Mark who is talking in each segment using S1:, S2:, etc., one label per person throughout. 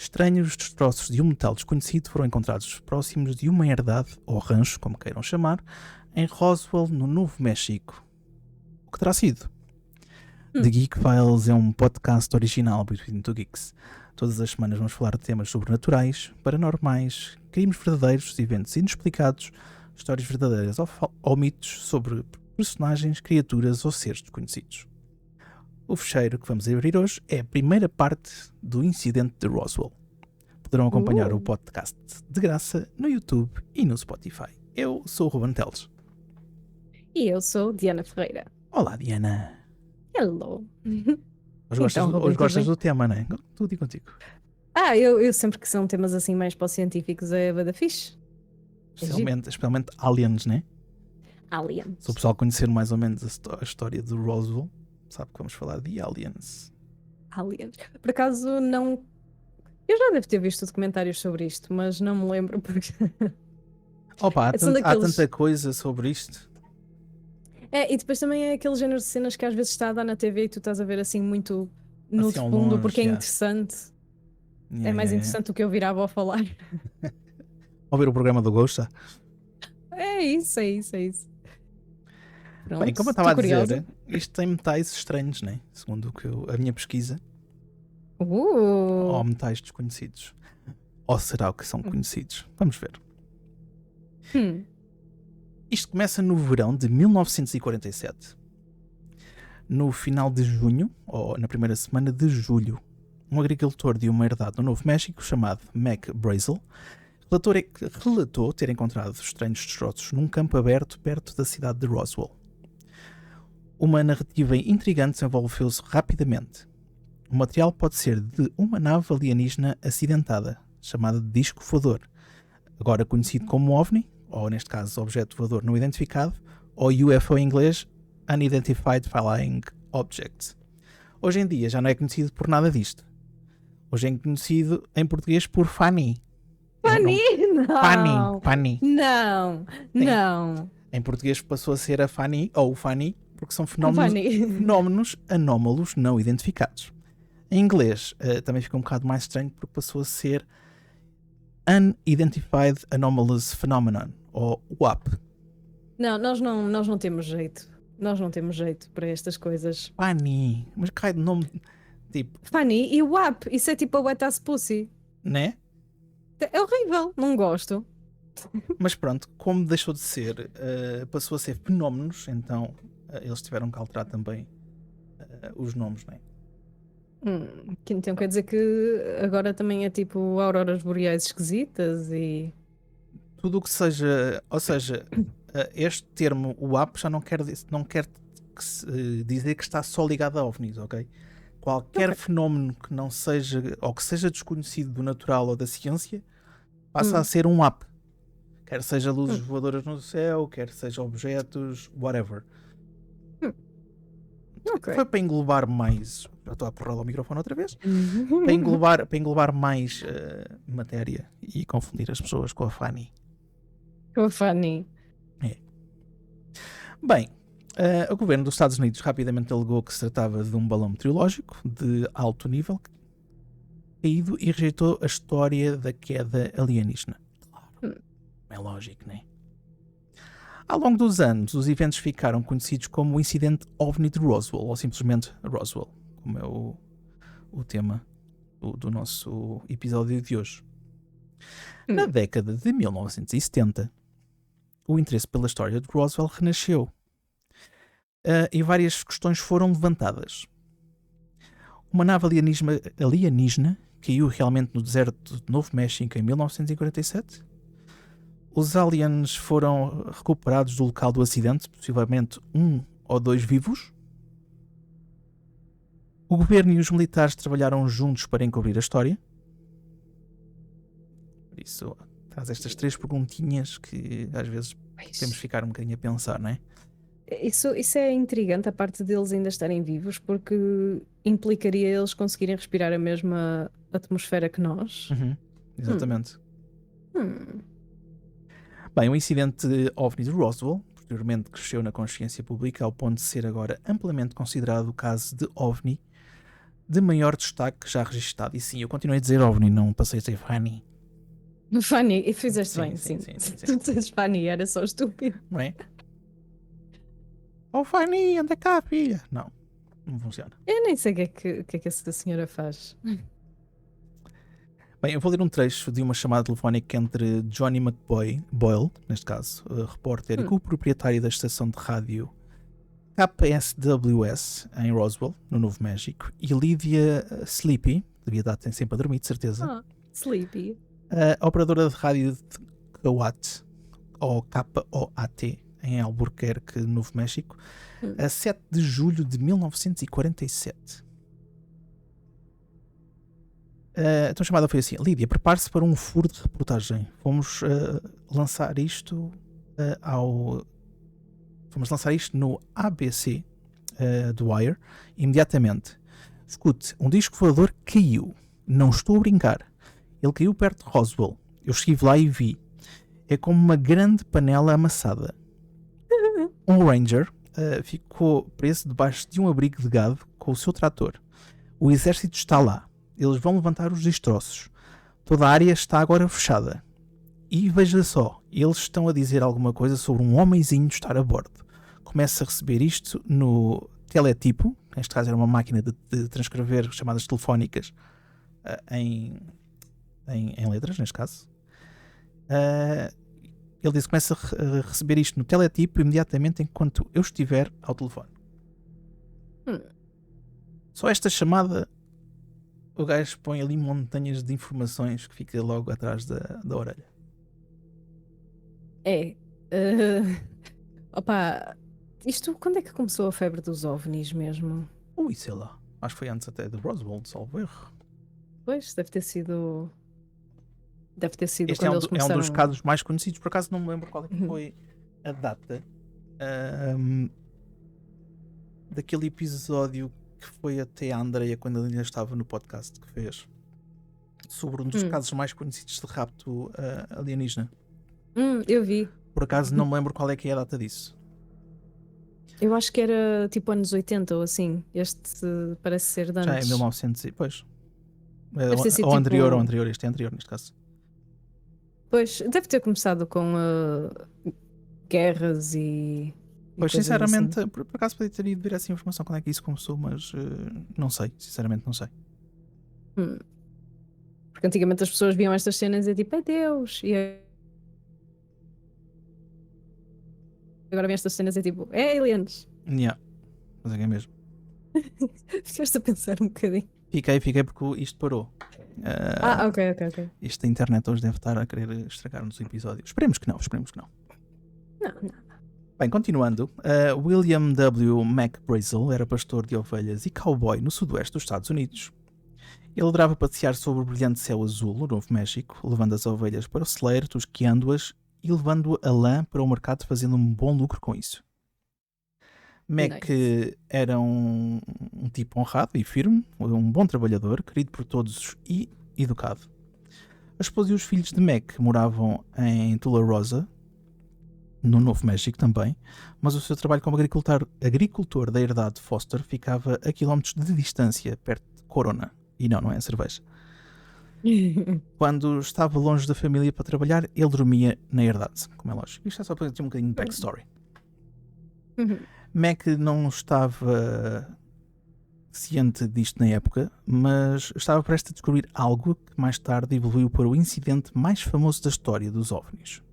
S1: Estranhos destroços de um metal desconhecido foram encontrados próximos de uma herdade, ou rancho, como queiram chamar, em Roswell, no Novo México. O que terá sido? The Geek Files é um podcast original Between Two Geeks. Todas as semanas vamos falar de temas sobrenaturais, paranormais, crimes verdadeiros, eventos inexplicados, histórias verdadeiras ou mitos sobre personagens, criaturas ou seres desconhecidos. O fecheiro que vamos abrir hoje é a primeira parte do incidente de Roswell. Poderão acompanhar o podcast de graça no YouTube e no Spotify. Eu sou o Ruben Teles.
S2: E eu sou Diana Ferreira.
S1: Olá, Diana.
S2: Hello.
S1: Hoje gostas do tema, não é? Tudo e contigo.
S2: Eu sempre que são temas assim mais para os científicos é bada fixe.
S1: Especialmente aliens, né?
S2: Aliens.
S1: Se o pessoal conhecer mais ou menos a história de Roswell, sabe que vamos falar de aliens.
S2: Aliens. Por acaso não... Eu já devo ter visto documentários sobre isto, mas não me lembro porque...
S1: Opa, há tanta coisa sobre isto.
S2: E depois também é aquele género de cenas que às vezes está a dar na TV e tu estás a ver assim muito no
S1: assim
S2: fundo,
S1: longe,
S2: porque é interessante. É mais interessante do que ouvir a avó falar.
S1: Ouvir o programa do Ghost.
S2: É isso. Pronto,
S1: bem, como eu estava a dizer, isto tem metais estranhos, né? Segundo a minha pesquisa. Ou metais desconhecidos. Ou será que são conhecidos? Vamos ver. Isto começa no verão de 1947. No final de junho, ou na primeira semana de julho, um agricultor de uma herdade no Novo México, chamado Mac Brazel, relatou ter encontrado estranhos destroços num campo aberto perto da cidade de Roswell. Uma narrativa intrigante desenvolveu-se rapidamente. O material pode ser de uma nave alienígena acidentada, chamada de disco voador, agora conhecido como OVNI, ou neste caso objeto voador não identificado, ou UFO em inglês, Unidentified Flying Object. Hoje em dia já não é conhecido por nada disto. Hoje é conhecido em português por FANI.
S2: FANI? Não!
S1: FANI.
S2: Não.
S1: Em português passou a ser a FANI, ou o FANI, porque são fenómenos anómalos não identificados. Em inglês também fica um bocado mais estranho porque passou a ser Unidentified Anomalous Phenomenon, ou UAP.
S2: Não, nós não temos jeito. Nós não temos jeito para estas coisas.
S1: FANI, mas cai de nome tipo...
S2: FANI e UAP, isso é tipo a wet ass pussy.
S1: Né?
S2: É horrível, não gosto.
S1: Mas pronto, como deixou de ser, passou a ser fenómenos, então eles tiveram que alterar também os nomes, não é?
S2: Então quer dizer que agora também é tipo auroras boreais esquisitas e...
S1: Tudo o que seja, ou seja, este termo, o UAP, já não quer dizer que está só ligado a OVNIs, ok? Qualquer fenómeno que não seja, ou que seja desconhecido do natural ou da ciência, passa a ser um UAP. Quer seja luzes voadoras no céu, quer seja objetos, whatever.
S2: Okay.
S1: Foi para englobar mais... Já estou a porrar o microfone outra vez. Para englobar mais matéria e confundir as pessoas com a FANI.
S2: Com a FANI.
S1: É. Bem, o governo dos Estados Unidos rapidamente alegou que se tratava de um balão meteorológico de alto nível caído e rejeitou a história da queda alienígena. Claro. É lógico, não é? Ao longo dos anos, os eventos ficaram conhecidos como o incidente OVNI de Roswell, ou simplesmente Roswell, como é o tema do nosso episódio de hoje. Na década de 1970, o interesse pela história de Roswell renasceu e várias questões foram levantadas. Uma nave alienígena caiu realmente no deserto de Novo México em 1947? Os aliens foram recuperados do local do acidente, possivelmente 1 ou 2 vivos? O governo e os militares trabalharam juntos para encobrir a história? Por isso, traz estas 3 perguntinhas que às vezes temos de ficar um bocadinho a pensar, não é?
S2: Isso é intrigante, a parte deles ainda estarem vivos, porque implicaria eles conseguirem respirar a mesma atmosfera que nós.
S1: Exatamente. Bem, o incidente OVNI de Roswell posteriormente cresceu na consciência pública ao ponto de ser agora amplamente considerado o caso de OVNI de maior destaque já registado. E sim, eu continuei a dizer OVNI, não passei a dizer Fanny.
S2: Fanny, e fizeste
S1: Sim,
S2: bem,
S1: sim,
S2: sim.
S1: sim, sim, sim.
S2: Tu dizes Fanny, era só estúpido.
S1: Não é? Oh Fanny, anda cá, filha. Não, não funciona.
S2: Eu nem sei o que é que essa senhora faz.
S1: Bem, eu vou ler um trecho de uma chamada telefónica entre Johnny Boyle, neste caso, repórter e co-proprietário da estação de rádio KPSWS em Roswell, no Novo México, e Lydia Sleepy, devia dar sempre a dormir, de certeza,
S2: Sleepy.
S1: a operadora de rádio de KOAT, ou KOAT, em Albuquerque, Novo México, a 7 de julho de 1947. Então a chamada foi assim: Lídia, prepare-se para um furo de reportagem. Vamos lançar isto Vamos lançar isto no ABC do Wire imediatamente. Escute, um disco voador caiu. Não estou a brincar. Ele caiu perto de Roswell. Eu estive lá e vi. É como uma grande panela amassada. Um Ranger ficou preso debaixo de um abrigo de gado com o seu trator. O exército está lá. Eles vão levantar os destroços. Toda a área está agora fechada. E veja só, eles estão a dizer alguma coisa sobre um homenzinho estar a bordo. Começa a receber isto no teletipo, neste caso era uma máquina de transcrever chamadas telefónicas em letras, neste caso. Ele disse que começa a receber isto no teletipo imediatamente enquanto eu estiver ao telefone. Só esta chamada, o gajo põe ali montanhas de informações que fica logo atrás da orelha.
S2: Opa, isto quando é que começou a febre dos OVNIs mesmo?
S1: Ui, sei lá. Acho que foi antes até de Roswell, salvo erro.
S2: Pois, deve ter sido
S1: Este
S2: quando eles começaram.
S1: É um dos casos mais conhecidos. Por acaso não me lembro qual é que foi a data daquele episódio que foi até a Andrea quando ela ainda estava no podcast que fez sobre um dos casos mais conhecidos de rapto alienígena.
S2: Eu vi.
S1: Por acaso não me lembro qual é que é a data disso.
S2: Eu acho que era tipo anos 80 ou assim. Este parece ser de antes.
S1: Já é 1900 e pois.
S2: Deve ter sido
S1: Ou anterior,
S2: tipo...
S1: ou anterior. Este é anterior neste caso.
S2: Pois, deve ter começado com guerras e
S1: pois,
S2: coisas
S1: sinceramente,
S2: assim.
S1: por acaso podia ter ido ver essa informação quando é que isso começou, mas não sei, sinceramente não sei.
S2: Porque antigamente as pessoas viam estas cenas e tipo, é Deus! E agora vêm estas cenas e tipo, é aliens!
S1: Yeah. Mas é que é mesmo.
S2: Ficaste a pensar um bocadinho.
S1: Fiquei porque isto parou.
S2: Ok.
S1: Isto da internet hoje deve estar a querer estragar-nos o episódio. Esperemos que não.
S2: Não.
S1: Bem, continuando, William W. McBrazel era pastor de ovelhas e cowboy no sudoeste dos Estados Unidos. Ele adorava passear sobre o brilhante céu azul no Novo México, levando as ovelhas para o celeiro, tosqueando-as e levando a lã para o mercado, fazendo um bom lucro com isso. Mac era um tipo honrado e firme, um bom trabalhador, querido por todos e educado. A esposa e os filhos de Mac moravam em Tularosa, no Novo México também, mas o seu trabalho como agricultor da herdade Foster ficava a quilómetros de distância, perto de Corona. E não é a cerveja. Quando estava longe da família para trabalhar, ele dormia na herdade, como é lógico. Isto é só para ter um bocadinho de backstory. Mac não estava ciente disto na época, mas estava prestes a descobrir algo que mais tarde evoluiu para o incidente mais famoso da história dos OVNIs.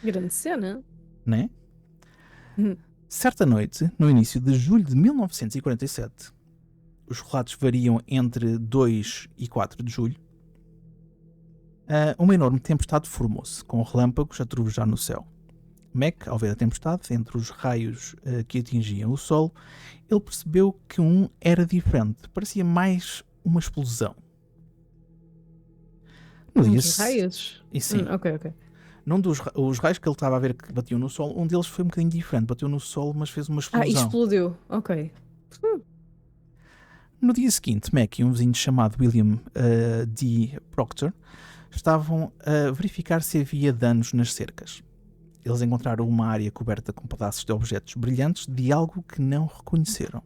S2: Grande cena.
S1: Né? Certa noite, no início de julho de 1947, os relatos variam entre 2 e 4 de julho, uma enorme tempestade formou-se, com relâmpagos a trovejar no céu. Mac, ao ver a tempestade, entre os raios que atingiam o solo, ele percebeu que um era diferente, parecia mais uma explosão.
S2: Os raios?
S1: E sim.
S2: Ok.
S1: Os raios que ele estava a ver que batiam no solo, um deles foi um bocadinho diferente, bateu no solo, mas fez uma explosão.
S2: Explodiu, ok.
S1: No dia seguinte, Mac e um vizinho chamado William D. Proctor estavam a verificar se havia danos nas cercas. Eles encontraram uma área coberta com pedaços de objetos brilhantes de algo que não reconheceram.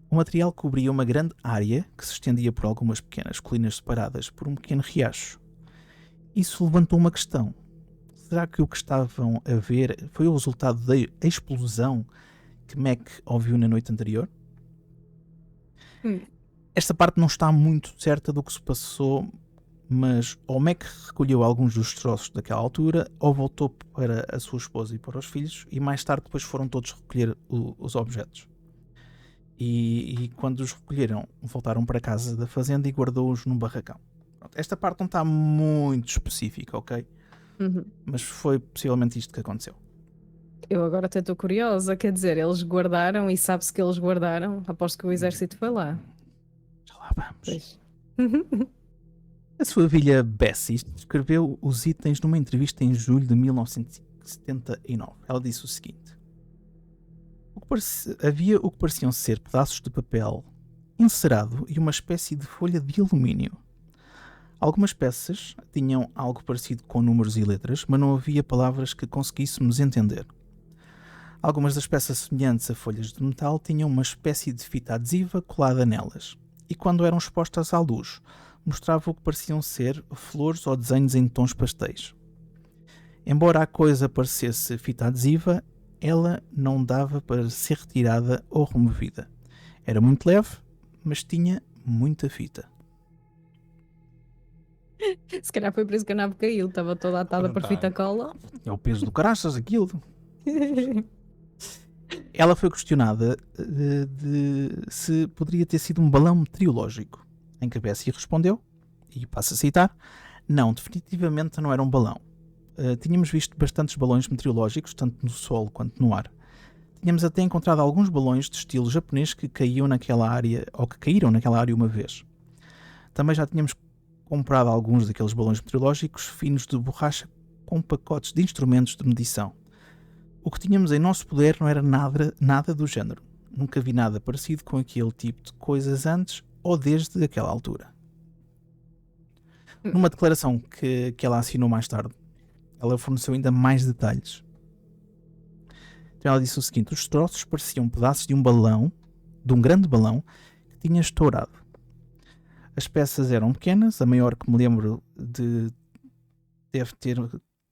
S1: O material cobria uma grande área que se estendia por algumas pequenas colinas separadas por um pequeno riacho. Isso levantou uma questão. Será que o que estavam a ver foi o resultado da explosão que Mac ouviu na noite anterior?
S2: Hum.
S1: Esta parte não está muito certa do que se passou, mas ou Mac recolheu alguns dos destroços daquela altura, ou voltou para a sua esposa e para os filhos, e mais tarde depois foram todos recolher os objetos. E quando os recolheram, voltaram para casa da fazenda e guardou-os num barracão. Pronto, esta parte não está muito específica, ok?
S2: Uhum.
S1: Mas foi possivelmente isto que aconteceu.
S2: Eu agora até estou curiosa, quer dizer, eles guardaram e sabe-se que eles guardaram. Aposto que o exército foi lá.
S1: Já lá vamos.
S2: Pois.
S1: A sua filha Bessie descreveu os itens numa entrevista em julho de 1979. Ela disse o seguinte: havia o que pareciam ser pedaços de papel encerado e uma espécie de folha de alumínio. Algumas peças tinham algo parecido com números e letras, mas não havia palavras que conseguíssemos entender. Algumas das peças semelhantes a folhas de metal tinham uma espécie de fita adesiva colada nelas, e quando eram expostas à luz, mostravam o que pareciam ser flores ou desenhos em tons pastéis. Embora a coisa parecesse fita adesiva, ela não dava para ser retirada ou removida. Era muito leve, mas tinha muita fita.
S2: Se calhar foi por isso que a nave caiu, estava toda atada por fita cola.
S1: É o peso do caraças, aquilo. Ela foi questionada de se poderia ter sido um balão meteorológico, em que a Bessie respondeu, e passo a citar: não, definitivamente não era um balão. Tínhamos visto bastantes balões meteorológicos, tanto no solo quanto no ar. Tínhamos até encontrado alguns balões de estilo japonês que caíam naquela área, ou que caíram naquela área uma vez. Também já tínhamos comprado alguns daqueles balões meteorológicos finos de borracha com pacotes de instrumentos de medição. O que tínhamos em nosso poder não era nada do género. Nunca vi nada parecido com aquele tipo de coisas antes ou desde aquela altura. Numa declaração que ela assinou mais tarde, ela forneceu ainda mais detalhes. Então ela disse o seguinte: os destroços pareciam pedaços de um balão, de um grande balão, que tinha estourado. As peças eram pequenas, a maior que me lembro deve ter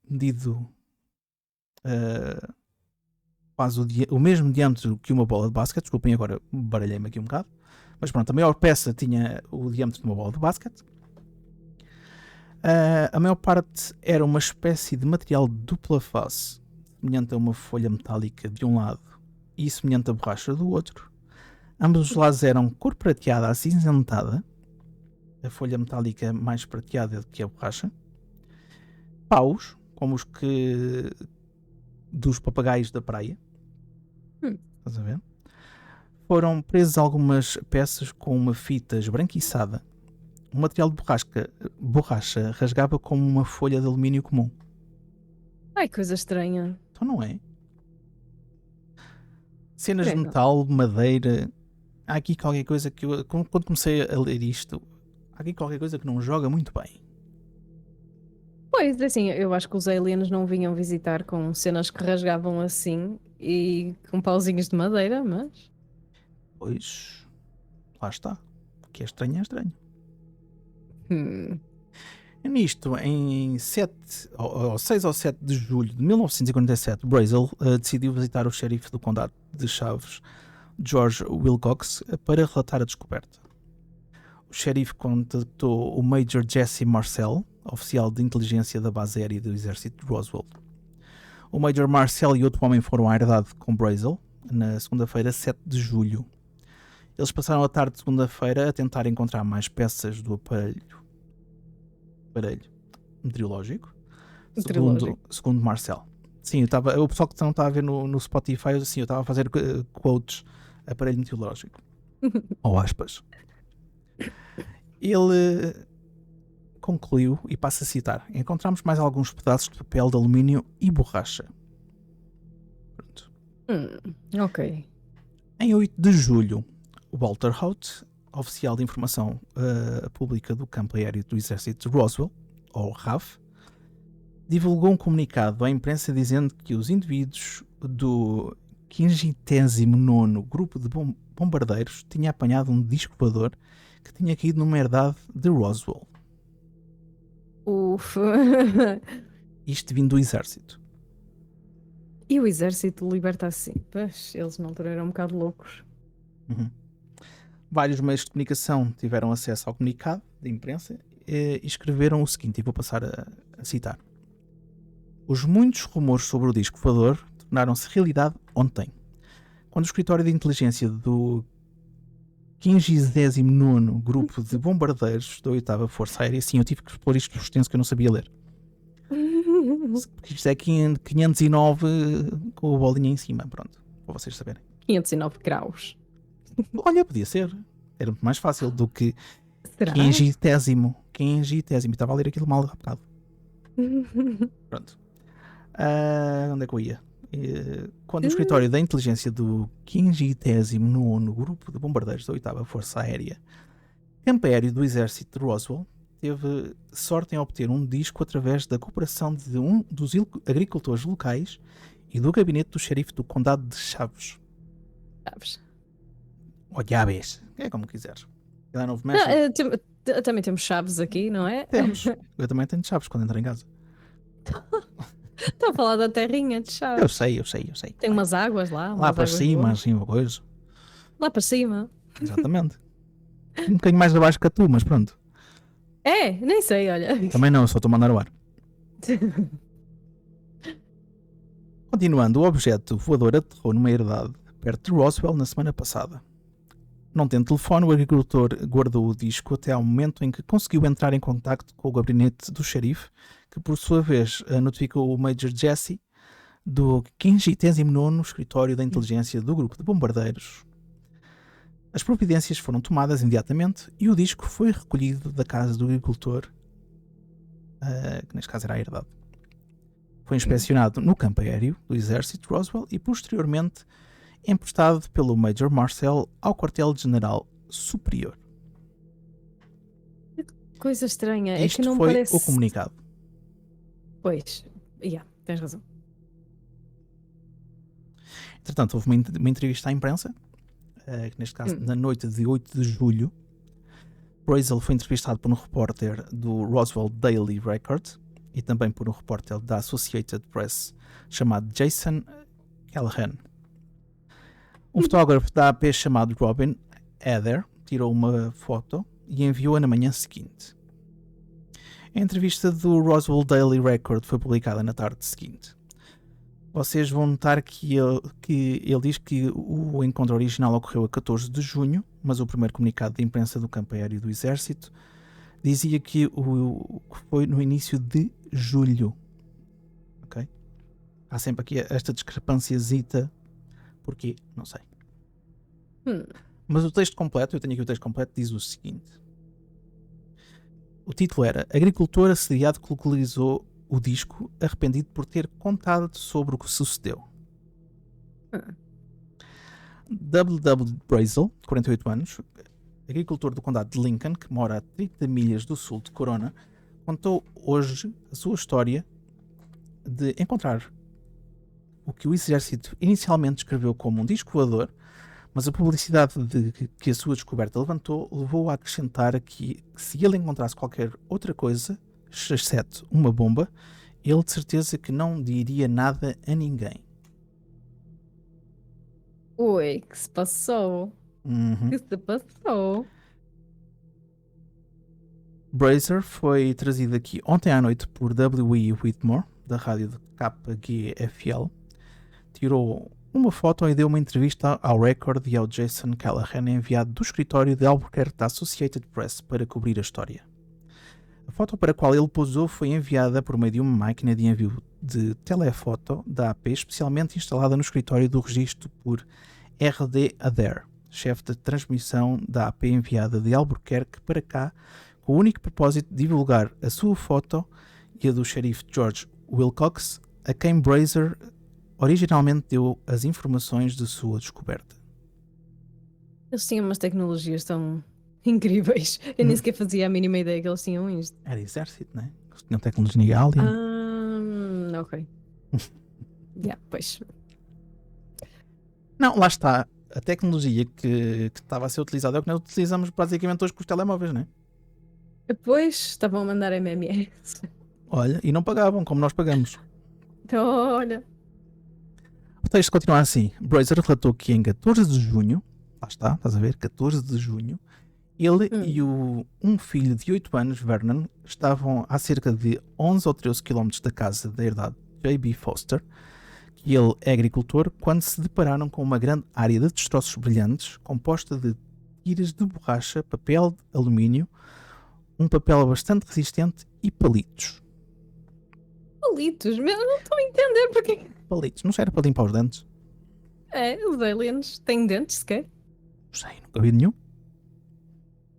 S1: medido quase o mesmo diâmetro que uma bola de basquete. Desculpem, agora baralhei-me aqui um bocado. Mas pronto, a maior peça tinha o diâmetro de uma bola de basquete. A maior parte era uma espécie de material de dupla face, semelhante a uma folha metálica de um lado e semelhante a borracha do outro. Ambos os lados eram cor prateada acinzentada, a folha metálica mais prateada do que a borracha. Paus, como os que dos papagaios da praia. Estás a ver? Foram presas algumas peças com uma fita esbranquiçada. O material de borracha rasgava como uma folha de alumínio comum.
S2: Ai, coisa estranha.
S1: Então não é? Cenas de metal, madeira. Há aqui qualquer coisa que eu, quando comecei a ler isto, há aqui qualquer coisa que não joga muito bem.
S2: Pois, assim, eu acho que os aliens não vinham visitar com cenas que rasgavam assim e com pauzinhos de madeira, mas...
S1: Pois, lá está. O que é estranho é estranho. Nisto, em 6 ou 7 de julho de 1947, Brazel decidiu visitar o xerife do condado de Chaves, George Wilcox, para relatar a descoberta. O xerife contactou o Major Jesse Marcel, oficial de inteligência da base aérea do exército de Roswell. O Major Marcel e outro homem foram à herdade com Brazel na segunda-feira, 7 de julho. Eles passaram a tarde de segunda-feira a tentar encontrar mais peças do aparelho meteorológico, segundo Marcel. Sim, o pessoal que não está a ver no Spotify, eu estava a fazer quotes, aparelho meteorológico. Ou aspas. Ele concluiu, e passa a citar: encontramos mais alguns pedaços de papel de alumínio e borracha. Pronto.
S2: Ok.
S1: Em 8 de julho, Walter Haut, oficial de informação pública do campo aéreo do exército de Roswell, ou RAF, divulgou um comunicado à imprensa dizendo que os indivíduos do 59º grupo de bombardeiros tinha apanhado um disco voador que tinha caído numa herdade de Roswell.
S2: Uf.
S1: Isto vindo do exército.
S2: E o exército liberta assim. Pois, eles na altura eram um bocado loucos.
S1: Uhum. Vários meios de comunicação tiveram acesso ao comunicado da imprensa e escreveram o seguinte, e vou passar a citar. Os muitos rumores sobre o disco voador tornaram-se realidade ontem, quando o escritório de inteligência do 59º Grupo de Bombardeiros da 8ª Força Aérea, sim, eu tive que pôr isto por extenso que eu não sabia ler. Porque isto é 509 com a bolinha em cima, pronto, para vocês saberem.
S2: 509 graus.
S1: Olha, podia ser. Era muito mais fácil do que
S2: Será?
S1: 500º. Estava a ler aquilo mal rapado. Pronto. Onde é que eu ia? Quando o escritório da inteligência do 59º Grupo de Bombardeiros da 8ª Força Aérea, campo aéreo do exército de Roswell, teve sorte em obter um disco através da cooperação de um dos agricultores locais e do gabinete do xerife do condado de Chaves.
S2: Chaves.
S1: Ou Chaves, é como quiseres. Ele é novo
S2: Não,
S1: México.
S2: também temos chaves aqui, não é?
S1: Temos. Eu também tenho Chaves quando entro em casa.
S2: Estou a falar da terrinha de Chaves.
S1: Eu sei.
S2: Tem umas águas lá.
S1: Lá para cima,
S2: boas.
S1: assim, uma coisa.
S2: Lá para cima.
S1: Exatamente. Um bocadinho mais abaixo que a tu, mas pronto.
S2: É, nem sei, olha.
S1: Também não, só estou a mandar o ar. Continuando, o objeto voador aterrou numa herdade perto de Roswell na semana passada. Não tendo telefone, o agricultor guardou o disco até ao momento em que conseguiu entrar em contacto com o gabinete do xerife, que por sua vez notificou o Major Jesse do 59º Escritório da Inteligência do Grupo de Bombardeiros. As providências foram tomadas imediatamente e o disco foi recolhido da casa do agricultor, que neste caso era a herdade. Foi inspecionado no campo aéreo do exército de Roswell e posteriormente emprestado pelo Major Marcel ao quartel-general superior.
S2: Coisa estranha.
S1: Isto
S2: é que não
S1: foi
S2: parece...
S1: o comunicado.
S2: Pois, tens razão.
S1: Entretanto, houve uma entrevista à imprensa, que neste caso, na noite de 8 de julho, Brazel foi entrevistado por um repórter do Roswell Daily Record e também por um repórter da Associated Press chamado Jason Callahan. Um fotógrafo da AP chamado Robin Eder tirou uma foto e enviou-a na manhã seguinte. A entrevista do Roswell Daily Record foi publicada na tarde seguinte. Vocês vão notar que ele diz que o encontro original ocorreu a 14 de junho, mas o primeiro comunicado de imprensa do campo aéreo do exército dizia que foi no início de julho. Ok? Há sempre aqui esta discrepânciazita. Porquê? Não sei. Mas o texto completo, eu tenho aqui o texto completo, diz o seguinte. O título era Agricultor assediado que localizou o disco arrependido por ter contado sobre o que sucedeu. W.W. Brazel, 48 anos, agricultor do condado de Lincoln, que mora a 30 milhas do sul de Corona, contou hoje a sua história de encontrar o que o exército inicialmente descreveu como um disco voador, mas a publicidade que a sua descoberta levantou levou a acrescentar que se ele encontrasse qualquer outra coisa, exceto uma bomba, ele de certeza que não diria nada a ninguém.
S2: Oi, que se passou? Que se passou?
S1: Brazer foi trazido aqui ontem à noite por W.E. Whitmore, da rádio de KGFL. Tirou uma foto e deu uma entrevista ao Record e ao Jason Callahan, enviado do escritório de Albuquerque da Associated Press para cobrir a história. A foto para a qual ele posou foi enviada por meio de uma máquina de envio de telefoto da AP, especialmente instalada no escritório do registro por R.D. Adair, chefe de transmissão da AP enviada de Albuquerque para cá, com o único propósito de divulgar a sua foto e a do xerife George Wilcox, a quem Brazer originalmente deu as informações de sua descoberta.
S2: Eles tinham umas tecnologias tão incríveis. Eu nem sequer fazia a mínima ideia que eles tinham isto.
S1: Era exército, não é? Eles tinham tecnologia alien.
S2: Ok. Pois.
S1: Não, lá está. A tecnologia que estava a ser utilizada é o que nós utilizamos basicamente hoje com os telemóveis, não é?
S2: Depois estavam a mandar MMS.
S1: Olha, e não pagavam como nós pagamos.
S2: Então, olha.
S1: O texto continua assim. Brazier relatou que em 14 de junho, lá está, estás a ver, 14 de junho, ele e um filho de 8 anos, Vernon, estavam a cerca de 11 ou 13 km da casa da herdade J.B. Foster, que ele é agricultor, quando se depararam com uma grande área de destroços brilhantes, composta de tiras de borracha, papel de alumínio, um papel bastante resistente e palitos.
S2: Palitos, meu, não estou a entender porque.
S1: Palitos, não era para limpar os dentes?
S2: É, os aliens têm dentes sequer?
S1: Não sei, nunca vi nenhum.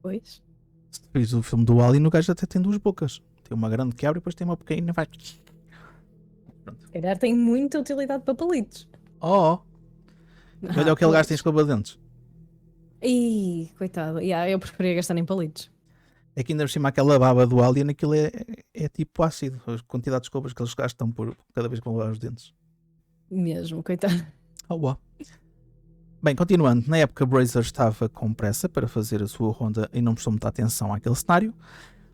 S2: Pois.
S1: Se fiz o filme do Alien, o gajo até tem 2 bocas. Tem uma grande que abre e depois tem uma pequena e vai. Pronto.
S2: Se calhar tem muita utilidade para palitos.
S1: Oh! E olha o que ele gasta em escova de dentes.
S2: Ih, coitado. Yeah, eu preferia gastar em palitos.
S1: É que ainda por cima aquela baba do Alien, aquilo é tipo ácido. A quantidade de escovas que eles gastam por cada vez que vão lavar os dentes.
S2: Mesmo, coitado.
S1: Oh, uau. Bem, continuando, na época Brazier estava com pressa para fazer a sua ronda e não prestou muita atenção àquele cenário,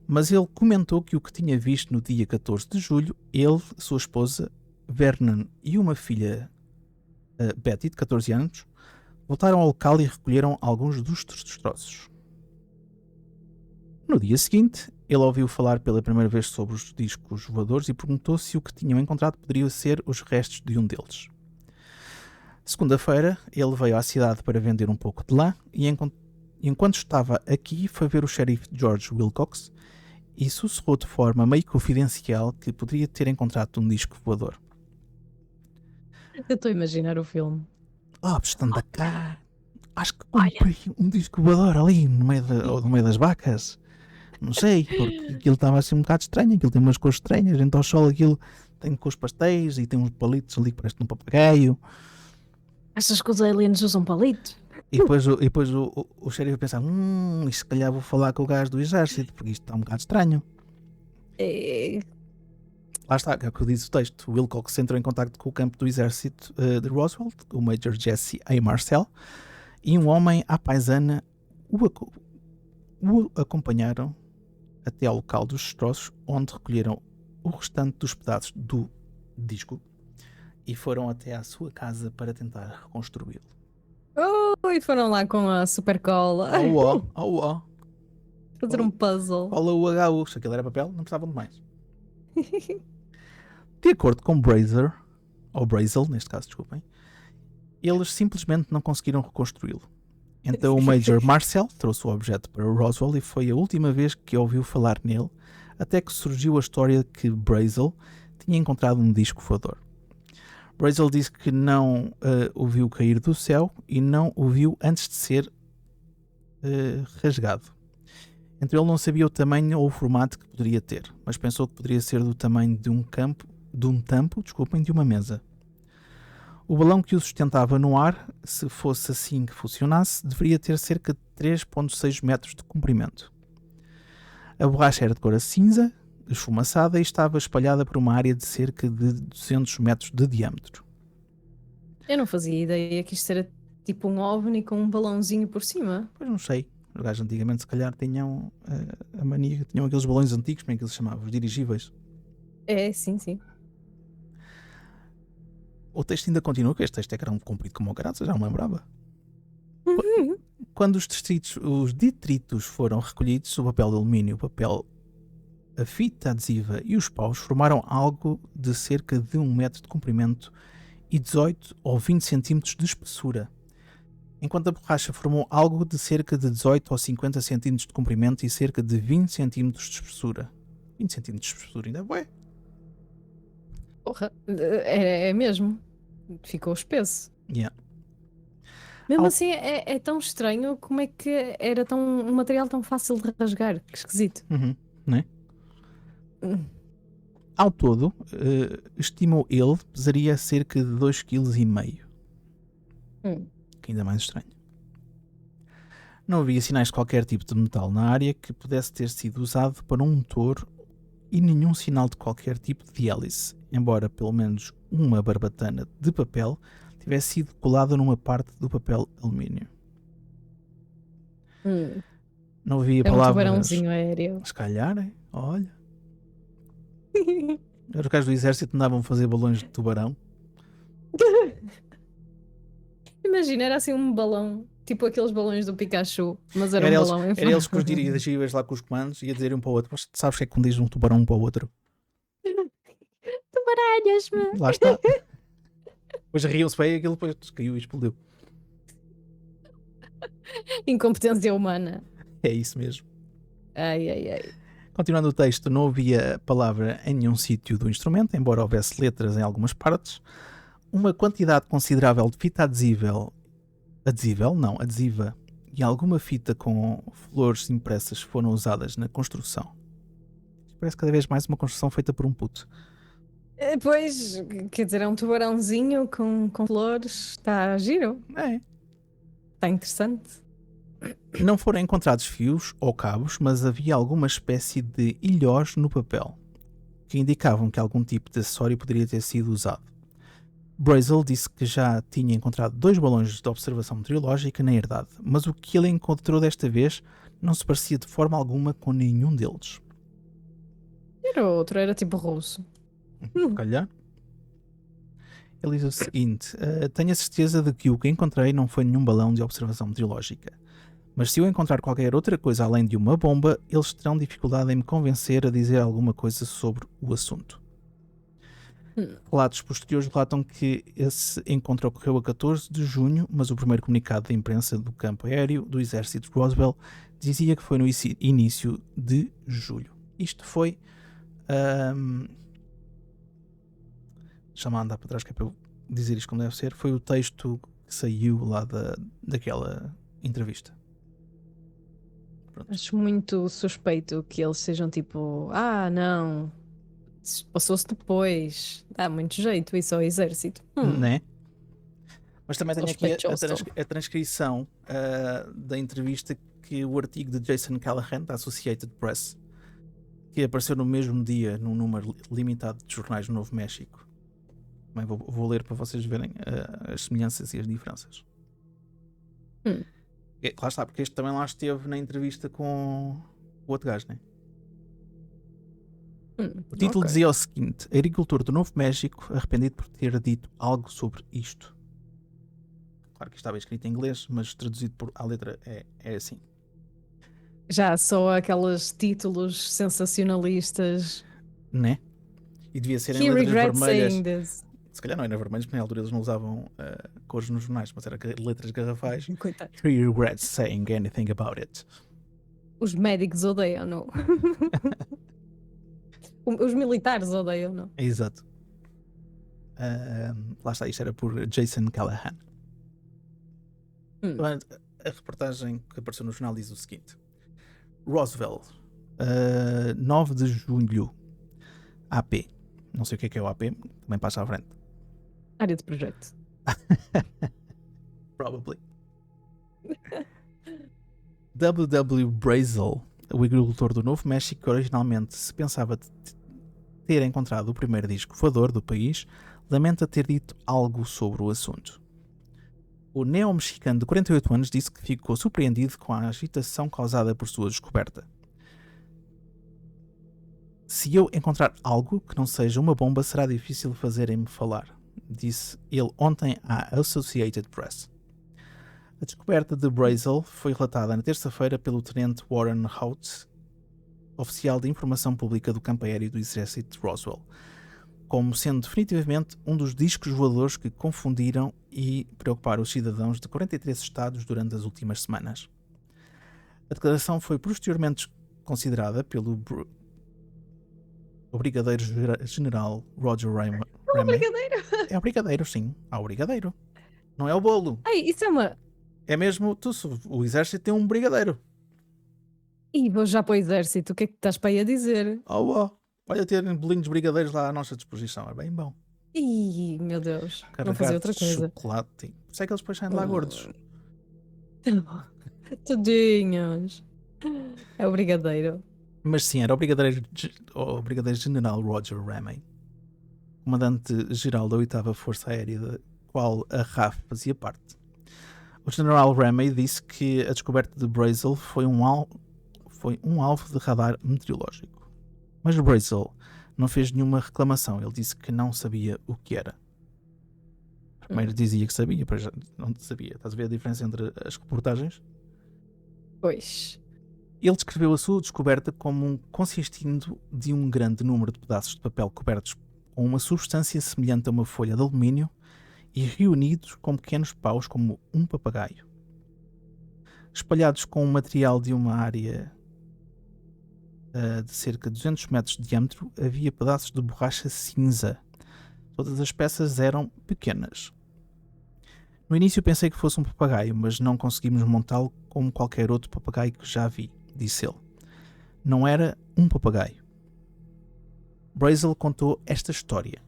S1: mas ele comentou que o que tinha visto no dia 14 de julho, ele, sua esposa, Vernon e uma filha, Betty, de 14 anos, voltaram ao local e recolheram alguns dos destroços. No dia seguinte, ele ouviu falar pela primeira vez sobre os discos voadores e perguntou se o que tinham encontrado poderia ser os restos de um deles. Segunda-feira, ele veio à cidade para vender um pouco de lã e enquanto estava aqui foi ver o xerife George Wilcox e sussurrou de forma meio confidencial que poderia ter encontrado um disco voador.
S2: Eu estou a imaginar o filme.
S1: Anda cá. Acho que comprei um disco voador ali no meio das vacas. Não sei, porque aquilo estava assim um bocado estranho. Aquilo tem umas cores estranhas. Então ao sol aquilo tem cores pastéis e tem uns palitos ali que parece um papagaio.
S2: Achas que os aliens usam palitos?
S1: E depois o xerife pensa, se calhar vou falar com o gajo do exército, porque isto está um bocado estranho. Lá está, é o que diz o texto. Wilcox entrou em contacto com o campo do exército de Roswell, o Major Jesse A. Marcel, e um homem à paisana o acompanharam até ao local dos destroços, onde recolheram o restante dos pedaços do disco e foram até à sua casa para tentar reconstruí-lo.
S2: E foram lá com a super cola. Fazer um puzzle.
S1: Cola o HU, se aquilo era papel, não precisavam de mais. De acordo com Brazier, ou Brazel, neste caso, desculpem, eles simplesmente não conseguiram reconstruí-lo. Então o Major Marcel trouxe o objeto para Roswell e foi a última vez que ouviu falar nele, até que surgiu a história que Brazel tinha encontrado um disco voador. Brazel disse que não o viu cair do céu e não o viu antes de ser rasgado. Então ele não sabia o tamanho ou o formato que poderia ter, mas pensou que poderia ser do tamanho de um tampo, de uma mesa. O balão que o sustentava no ar, se fosse assim que funcionasse, deveria ter cerca de 3,6 metros de comprimento. A borracha era de cor cinza, esfumaçada e estava espalhada por uma área de cerca de 200 metros de diâmetro.
S2: Eu não fazia ideia que isto era tipo um OVNI com um balãozinho por cima.
S1: Pois não sei. Os gajos antigamente se calhar tinham a mania, tinham aqueles balões antigos, como é que eles chamavam? Os dirigíveis.
S2: É, sim.
S1: O texto ainda continua, que este texto é que era um comprido como o caralho, já me lembrava. Quando os detritos foram recolhidos, o papel de alumínio, a fita adesiva e os paus formaram algo de cerca de 1 metro de comprimento e 18 ou 20 centímetros de espessura, enquanto a borracha formou algo de cerca de 18 ou 50 centímetros de comprimento e cerca de 20 centímetros de espessura. 20 centímetros de espessura ainda é bué.
S2: Porra, é mesmo. Ficou espesso.
S1: Yeah.
S2: Mesmo assim, é tão estranho como é que era um material tão fácil de rasgar. Que esquisito.
S1: Não é? Ao todo, estimou ele, pesaria cerca de 2,5 kg. Que ainda mais estranho. Não havia sinais de qualquer tipo de metal na área que pudesse ter sido usado para um motor e nenhum sinal de qualquer tipo de hélice, embora pelo menos uma barbatana de papel tivesse sido colado numa parte do papel alumínio. Não havia
S2: É um
S1: palavras.
S2: tubarãozinho aéreo.
S1: Se calhar, olha. Os gajos do exército andavam a fazer balões de tubarão.
S2: Imagina, era assim um balão, tipo aqueles balões do Pikachu, mas era um
S1: Eles,
S2: balão em
S1: era eles com os
S2: forma.
S1: dirigíveis lá com os comandos e a dizer um para o outro. Mas sabes o que é que diz um tubarão um para o outro?
S2: Tubaralhas-me!
S1: Lá está. Depois riam-se bem e aquilo depois caiu e explodiu.
S2: Incompetência humana.
S1: É isso mesmo.
S2: Ai, ai, ai.
S1: Continuando o texto, não havia palavra em nenhum sítio do instrumento, embora houvesse letras em algumas partes. Uma quantidade considerável de fita adesiva e alguma fita com flores impressas foram usadas na construção. Parece cada vez mais uma construção feita por um puto.
S2: Pois, quer dizer, é um tubarãozinho com flores. Está giro.
S1: É.
S2: Está interessante.
S1: Não foram encontrados fios ou cabos, mas havia alguma espécie de ilhós no papel, que indicavam que algum tipo de acessório poderia ter sido usado. Brazel disse que já tinha encontrado 2 balões de observação meteorológica na herdade, mas o que ele encontrou desta vez não se parecia de forma alguma com nenhum deles.
S2: Era outro, era tipo russo.
S1: Se calhar. Ele diz o seguinte: tenho a certeza de que o que encontrei não foi nenhum balão de observação meteorológica. Mas se eu encontrar qualquer outra coisa além de uma bomba, eles terão dificuldade em me convencer a dizer alguma coisa sobre o assunto. Relatos posteriores relatam que esse encontro ocorreu a 14 de junho, mas o primeiro comunicado da imprensa do campo aéreo do exército de Roswell dizia que foi no início de julho. Isto foi... Deixa-me andar para trás que é para eu dizer isto como deve ser. Foi o texto que saiu lá daquela entrevista. Pronto.
S2: Acho muito suspeito que eles sejam tipo, não, passou-se depois. Dá muito jeito isso ao exército.
S1: Né? Mas também tenho aqui
S2: Sospeitoso.
S1: a transcrição da entrevista que o artigo de Jason Callahan, da Associated Press, que apareceu no mesmo dia num número limitado de jornais no Novo México. Também vou ler para vocês verem as semelhanças e as diferenças. Lá está, porque este também lá esteve na entrevista com o outro gajo, né? O título dizia o seguinte: agricultor do Novo México arrependido por ter dito algo sobre isto. Claro que estava escrito em inglês, mas traduzido à letra é assim.
S2: Já só aqueles títulos sensacionalistas.
S1: Né? E devia ser
S2: He
S1: em letras
S2: regrets
S1: vermelhas.
S2: saying this.
S1: Se calhar não era vermelhos, porque na altura eles não usavam cores nos jornais, mas era letras garrafais.
S2: Coitado.
S1: He regrets saying anything about it.
S2: Os médicos odeiam, não? Os militares odeiam, não?
S1: Exato. Lá está, isto era por Jason Callahan. A reportagem que apareceu no jornal diz o seguinte: Roswell, 9 de julho, AP. Não sei o que é o AP, também passa à frente.
S2: Área de projeto.
S1: Probably. W.W. Brazel, o agricultor do Novo México, que originalmente se pensava ter encontrado o primeiro disco voador do país, lamenta ter dito algo sobre o assunto. O neo-mexicano de 48 anos disse que ficou surpreendido com a agitação causada por sua descoberta. Se eu encontrar algo que não seja uma bomba, será difícil fazerem-me falar, disse ele ontem à Associated Press. A descoberta de Brazel foi relatada na terça-feira pelo tenente Warren Hout, oficial de informação pública do campo aéreo do exército de Roswell, como sendo definitivamente um dos discos voadores que confundiram e preocuparam os cidadãos de 43 estados durante as últimas semanas. A declaração foi posteriormente considerada pelo o brigadeiro-general Roger Ramey.
S2: É um brigadeiro?
S1: É o brigadeiro, sim. Há o brigadeiro. Não é o bolo.
S2: Ai, isso é uma...
S1: É mesmo, o exército tem um brigadeiro.
S2: Ih, vou já para o exército, o que é que estás para aí a dizer?
S1: Olha, ter bolinhos brigadeiros lá à nossa disposição, é bem bom.
S2: Ih, meu Deus,
S1: Carregados
S2: não fazia outra
S1: de
S2: coisa.
S1: chocolate. Por isso é que eles depois saem de lá gordos.
S2: Tadinhos. É o brigadeiro.
S1: Mas sim, era o brigadeiro-general Roger Ramey, comandante-geral da 8ª Força Aérea qual a RAF fazia parte. O General Ramey disse que a descoberta de Brazel foi um alvo de radar meteorológico. Mas Brazel não fez nenhuma reclamação, ele disse que não sabia o que era. Primeiro dizia que sabia, depois já não sabia. Estás a ver a diferença entre as reportagens?
S2: Pois.
S1: Ele descreveu a sua descoberta como consistindo de um grande número de pedaços de papel cobertos com uma substância semelhante a uma folha de alumínio e reunidos com pequenos paus como um papagaio. Espalhados com um material de uma área de cerca de 200 metros de diâmetro, havia pedaços de borracha cinza. Todas as peças eram pequenas. No início pensei que fosse um papagaio, mas não conseguimos montá-lo como qualquer outro papagaio que já vi, disse ele. Não era um papagaio. Brazel contou esta história.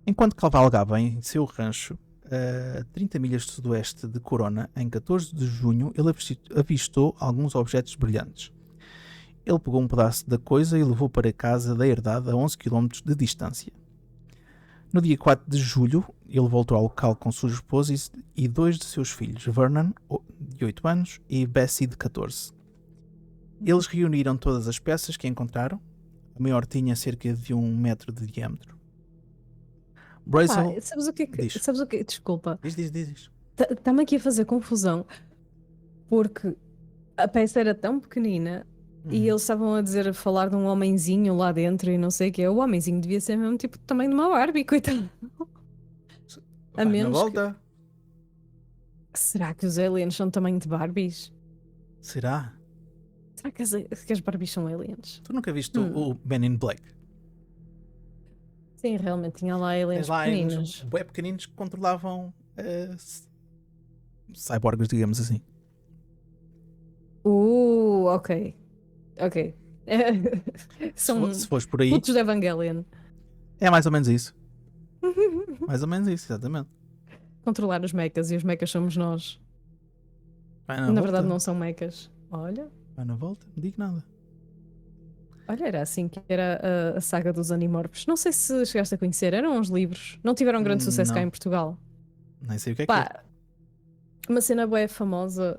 S1: Enquanto cavalgava em seu rancho, a 30 milhas de sudoeste de Corona, em 14 de junho, ele avistou alguns objetos brilhantes. Ele pegou um pedaço da coisa e levou para casa da herdade a 11 km de distância. No dia 4 de julho, ele voltou ao local com sua esposa e 2 de seus filhos, Vernon, de 8 anos, e Bessie, de 14. Eles reuniram todas as peças que encontraram. A maior tinha cerca de 1 metro de diâmetro. Brazel...
S2: Sabes o que é que...
S1: Diz.
S2: Sabes o que... Desculpa.
S1: Diz.
S2: Está-me aqui a fazer confusão. Porque a peça era tão pequenina e eles estavam a falar de um homenzinho lá dentro e não sei o que é. O homenzinho devia ser mesmo tipo também de uma Barbie, coitado. A menos
S1: na volta.
S2: Será que os aliens são tamanho de Barbies?
S1: Será?
S2: Será que as Barbies são aliens?
S1: Tu nunca viste o Men in Black?
S2: Sim, realmente tinha lá aliens pequeninos.
S1: Bué pequeninos que controlavam cyborgs, digamos assim.
S2: Ok. São
S1: Se fores por aí,
S2: putos de Evangelion.
S1: é mais ou menos isso. Mais ou menos isso, exatamente.
S2: Controlar os mechas e os mechas somos nós. Na verdade não são mechas. Olha.
S1: Vai na volta, não digo nada.
S2: Olha, era assim que era a saga dos Animorphs. Não sei se chegaste a conhecer, eram uns livros. Não tiveram grande sucesso cá em Portugal.
S1: Nem sei o que é que é.
S2: Uma cena bué famosa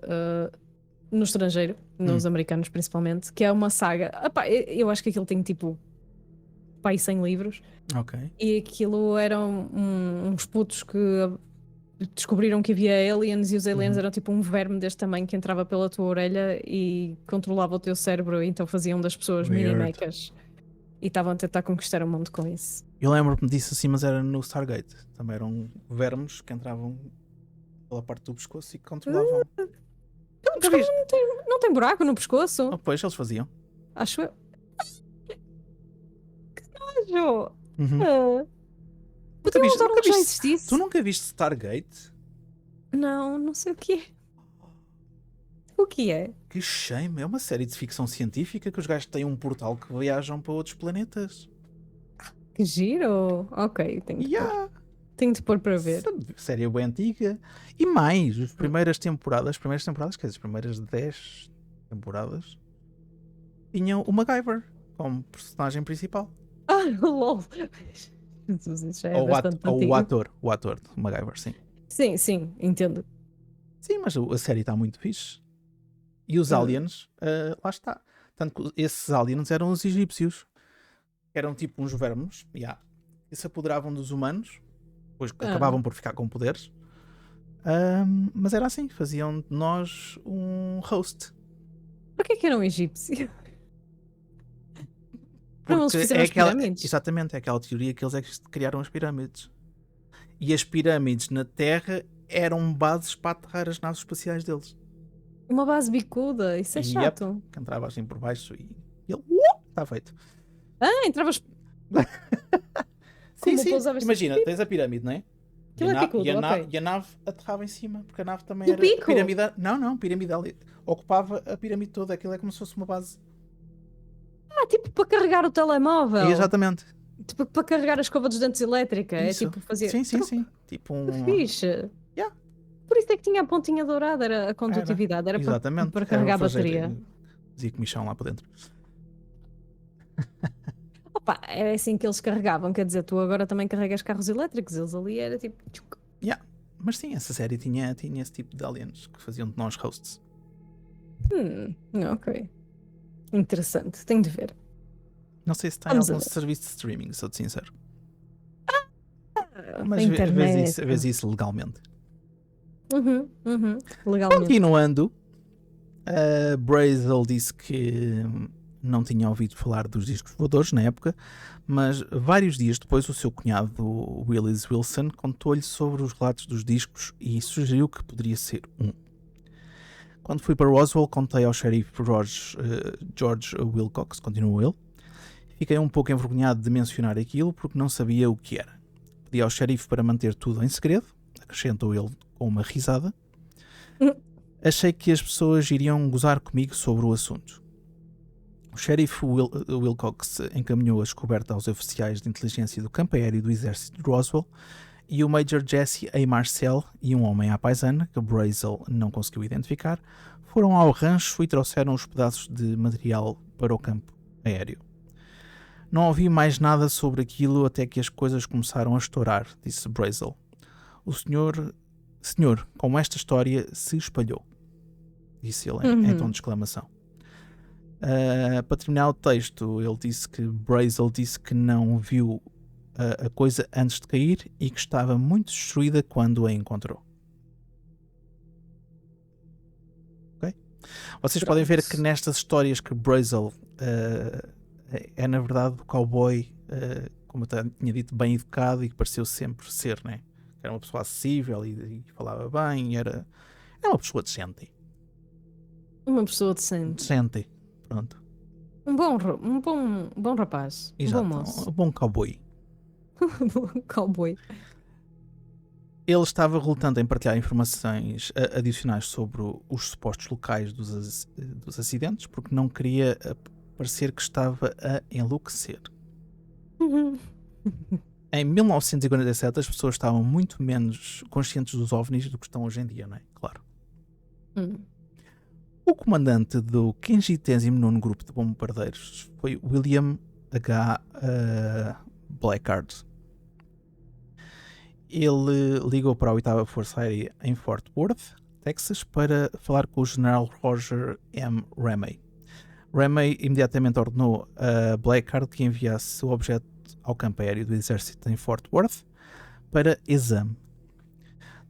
S2: no estrangeiro, nos americanos principalmente, que é uma saga. Eu acho que aquilo tem tipo 100 livros.
S1: Ok.
S2: E aquilo eram uns putos que descobriram que havia aliens e os aliens eram tipo um verme deste tamanho que entrava pela tua orelha e controlava o teu cérebro, então faziam das pessoas mini-mechas e estavam a tentar conquistar o mundo com isso.
S1: Eu lembro-me disso assim, mas era no Stargate. Também eram vermes que entravam pela parte do pescoço e que controlavam.
S2: Não tem buraco no pescoço?
S1: Oh, pois, eles faziam.
S2: Acho eu. Que nojo!
S1: Tu nunca viste Stargate?
S2: Não sei o que é. O que é?
S1: Que shame, é uma série de ficção científica que os gajos têm um portal que viajam para outros planetas.
S2: Que giro! Ok, tenho de pôr para ver.
S1: Série bem antiga. E mais, as primeiras temporadas, quer dizer, as primeiras 10 temporadas, tinham o MacGyver como personagem principal.
S2: LOL! Jesus, isso já é bastante
S1: ou
S2: antigo.
S1: o ator de MacGyver, sim.
S2: Sim, entendo.
S1: Sim, mas a série está muito fixe. E os aliens, lá está. Tanto que esses aliens eram os egípcios. Eram tipo uns vermes, que se apoderavam dos humanos, depois acabavam por ficar com poderes. Mas era assim, faziam de nós um host.
S2: Porquê que eram egípcios?
S1: Porque exatamente, é aquela teoria que eles é que criaram as pirâmides. E as pirâmides na Terra eram bases para aterrar as naves espaciais deles.
S2: Uma base bicuda, isso é chato.
S1: Que entrava assim por baixo e ele está feito.
S2: Entravas.
S1: Sim. Imagina, tens a pirâmide, não é? E a nave aterrava em cima, porque a nave também era piramidal. Não, piramidal. Ocupava a pirâmide toda, aquilo é como se fosse uma base.
S2: Tipo para carregar o telemóvel.
S1: Exatamente.
S2: Tipo para carregar a escova dos dentes elétrica.
S1: Isso.
S2: É tipo fazer.
S1: Sim. Tipo
S2: Que fixe. Por isso é que tinha a pontinha dourada, era a condutividade, era para carregar a bateria.
S1: Dizia comichão lá para dentro.
S2: Era assim que eles carregavam, quer dizer, tu agora também carregas carros elétricos, eles ali era tipo.
S1: Yeah. Mas sim, essa série tinha esse tipo de aliens que faziam de nós hosts.
S2: Ok. Interessante, tenho de ver.
S1: Não sei se tem
S2: Vamos a
S1: algum
S2: ver.
S1: serviço de streaming, sou-te sincero.
S2: A
S1: Mas
S2: internet.
S1: vês isso legalmente.
S2: Legalmente.
S1: Continuando, a Brazel disse que não tinha ouvido falar dos discos voadores na época, mas vários dias depois o seu cunhado Willis Wilson contou-lhe sobre os relatos dos discos e sugeriu que poderia ser um. Quando fui para Roswell, contei ao xerife George Wilcox, continuou ele. Fiquei um pouco envergonhado de mencionar aquilo porque não sabia o que era. Pedi ao xerife para manter tudo em segredo, acrescentou ele com uma risada. Achei que as pessoas iriam gozar comigo sobre o assunto. O xerife Wilcox encaminhou a descoberta aos oficiais de inteligência do campo aéreo do exército de Roswell e o Major Jesse A. Marcel e um homem à paisana, que Brazel não conseguiu identificar, foram ao rancho e trouxeram os pedaços de material para o campo aéreo. Não ouvi mais nada sobre aquilo até que as coisas começaram a estourar, disse Brazel. O senhor, como esta história se espalhou, disse ele em tom de exclamação. Para terminar o texto, ele disse que Brazel disse que não viu a coisa antes de cair e que estava muito destruída quando a encontrou. Ok? Vocês podem ver que nestas histórias que Brazel é na verdade o cowboy, como eu tinha dito, bem educado e que pareceu sempre ser, né? Era uma pessoa acessível e falava bem, era uma pessoa decente.
S2: Uma pessoa decente.
S1: Decente, pronto.
S2: Um bom rapaz.
S1: Exato,
S2: Um bom moço.
S1: um bom cowboy.
S2: Cowboy.
S1: Ele estava relutante em partilhar informações adicionais sobre os supostos locais dos acidentes porque não queria parecer que estava a enlouquecer. Em 1947 as pessoas estavam muito menos conscientes dos OVNIs do que estão hoje em dia, não é? Claro. O comandante do 59º Grupo de Bombardeiros foi William H. Blackard. Ele ligou para a 8ª Força Aérea em Fort Worth, Texas, para falar com o General Roger M. Ramey. Ramey imediatamente ordenou a Blackard que enviasse o objeto ao campo aéreo do exército em Fort Worth para exame.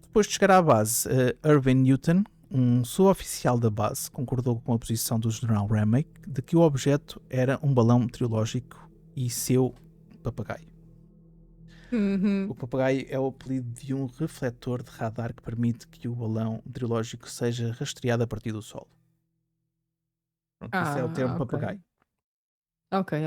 S1: Depois de chegar à base, Irving Newton, um suboficial da base, concordou com a posição do General Ramey de que o objeto era um balão meteorológico e seu papagaio. O papagaio é o apelido de um refletor de radar que permite que o balão meteorológico seja rastreado a partir do solo. Pronto, esse é o termo papagaio.
S2: Ok.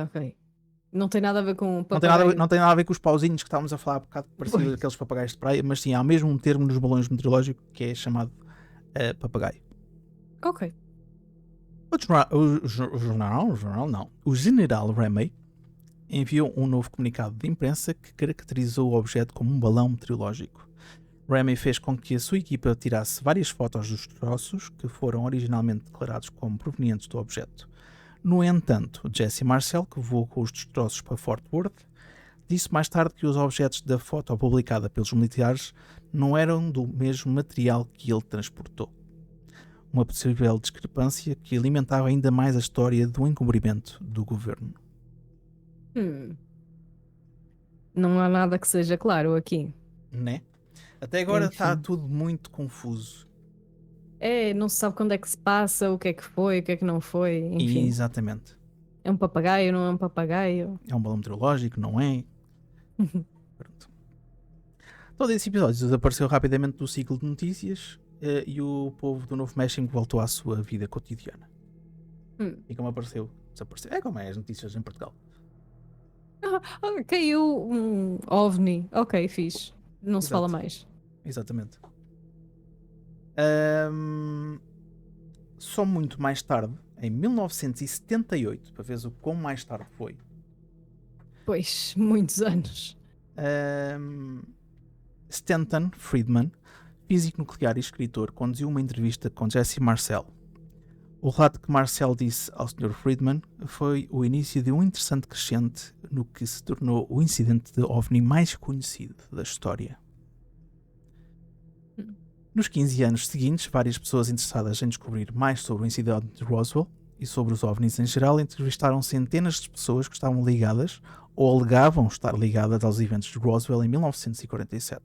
S2: Não tem nada a ver com papagaio.
S1: Não tem nada a ver com os pauzinhos que estávamos a falar há bocado, que pareciam aqueles papagaios de praia, mas sim, há mesmo um termo nos balões meteorológicos que é chamado papagaio.
S2: Ok.
S1: O General Ramey enviou um novo comunicado de imprensa que caracterizou o objeto como um balão meteorológico. Ramey fez com que a sua equipa tirasse várias fotos dos destroços que foram originalmente declarados como provenientes do objeto. No entanto, Jesse Marcel, que voou com os destroços para Fort Worth, disse mais tarde que os objetos da foto publicada pelos militares não eram do mesmo material que ele transportou. Uma possível discrepância que alimentava ainda mais a história do encobrimento do governo.
S2: Não há nada que seja claro aqui.
S1: Né? Até agora está tudo muito confuso.
S2: Não se sabe quando é que se passa, o que é que foi, o que é que não foi, enfim.
S1: Exatamente.
S2: É um papagaio, não é um papagaio?
S1: É um balão meteorológico, não é? Pronto. Todo esse episódio desapareceu rapidamente do ciclo de notícias e o povo do Novo México voltou à sua vida cotidiana. E como apareceu, desapareceu. É como é as notícias em Portugal.
S2: Caiu um OVNI. Ok, fixe. Não se fala mais.
S1: Exatamente. Só muito mais tarde, em 1978, para ver o quão mais tarde foi.
S2: Pois, muitos anos.
S1: Stanton Friedman, físico nuclear e escritor, conduziu uma entrevista com Jesse Marcel. O relato que Marcel disse ao Sr. Friedman foi o início de um interessante crescente no que se tornou o incidente de OVNI mais conhecido da história. Nos 15 anos seguintes, várias pessoas interessadas em descobrir mais sobre o incidente de Roswell e sobre os OVNIs em geral entrevistaram centenas de pessoas que estavam ligadas ou alegavam estar ligadas aos eventos de Roswell em 1947.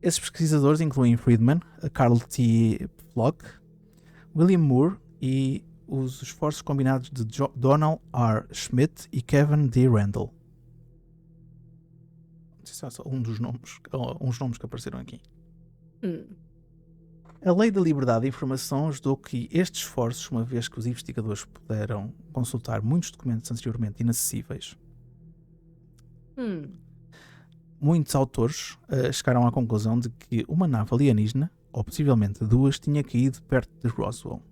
S1: Esses pesquisadores incluem Friedman, Carl T. Pflock, William Moore e os esforços combinados de Donald R. Schmidt e Kevin D. Randall. Não sei se é só uns nomes que apareceram aqui. A Lei da Liberdade de Informação ajudou que estes esforços, uma vez que os investigadores puderam consultar muitos documentos anteriormente inacessíveis, muitos autores chegaram à conclusão de que uma nave alienígena, ou possivelmente duas, tinha caído perto de Roswell,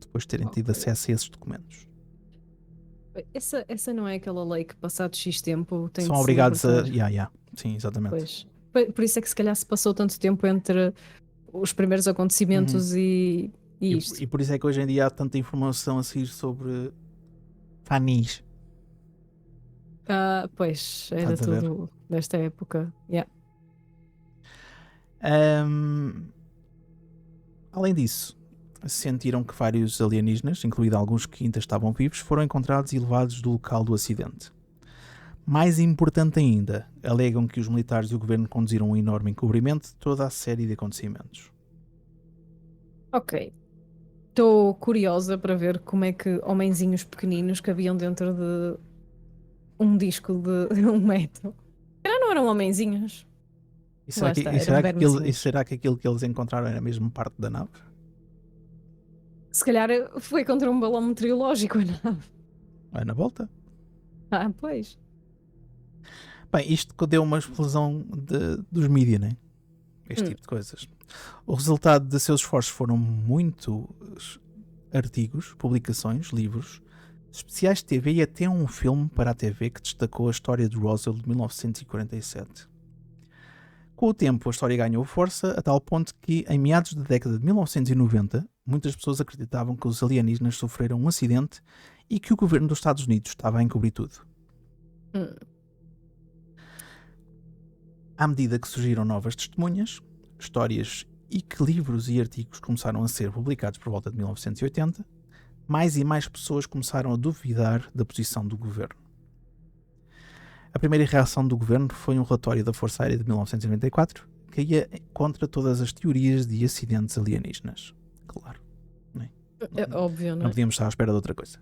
S1: depois de terem tido acesso a esses documentos.
S2: Essa não é aquela lei que passado X tempo tem
S1: São
S2: de se
S1: obrigados a...
S2: libertar?
S1: Sim, exatamente.
S2: Pois. Por isso é que se calhar se passou tanto tempo entre os primeiros acontecimentos e isto.
S1: E por isso é que hoje em dia há tanta informação a sair sobre fanis.
S2: Pois, era
S1: Estás a ver?
S2: tudo desta época. Yeah.
S1: Além disso, sentiram que vários alienígenas, incluindo alguns que ainda estavam vivos, foram encontrados e levados do local do acidente. Mais importante ainda, alegam que os militares e o governo conduziram um enorme encobrimento de toda a série de acontecimentos.
S2: Ok. Estou curiosa para ver como é que homenzinhos pequeninos cabiam dentro de um disco de 1 metro. Já não eram homenzinhos.
S1: E será,
S2: Eram
S1: será que aquilo que eles encontraram era mesmo parte da nave?
S2: Se calhar foi contra um balão meteorológico, não?
S1: É na volta?
S2: Pois.
S1: Bem, isto deu uma explosão dos mídias, né? Este tipo de coisas. O resultado de seus esforços foram muitos artigos, publicações, livros, especiais de TV e até um filme para a TV que destacou a história de Roswell de 1947. Com o tempo, a história ganhou força a tal ponto que, em meados da década de 1990, muitas pessoas acreditavam que os alienígenas sofreram um acidente e que o governo dos Estados Unidos estava a encobrir tudo. À medida que surgiram novas testemunhas, histórias e que livros e artigos começaram a ser publicados por volta de 1980, mais e mais pessoas começaram a duvidar da posição do governo. A primeira reação do governo foi um relatório da Força Aérea de 1994 que ia contra todas as teorias de acidentes alienígenas. Claro. Não é?
S2: Óbvio, não
S1: Não
S2: é?
S1: podíamos estar à espera de outra coisa.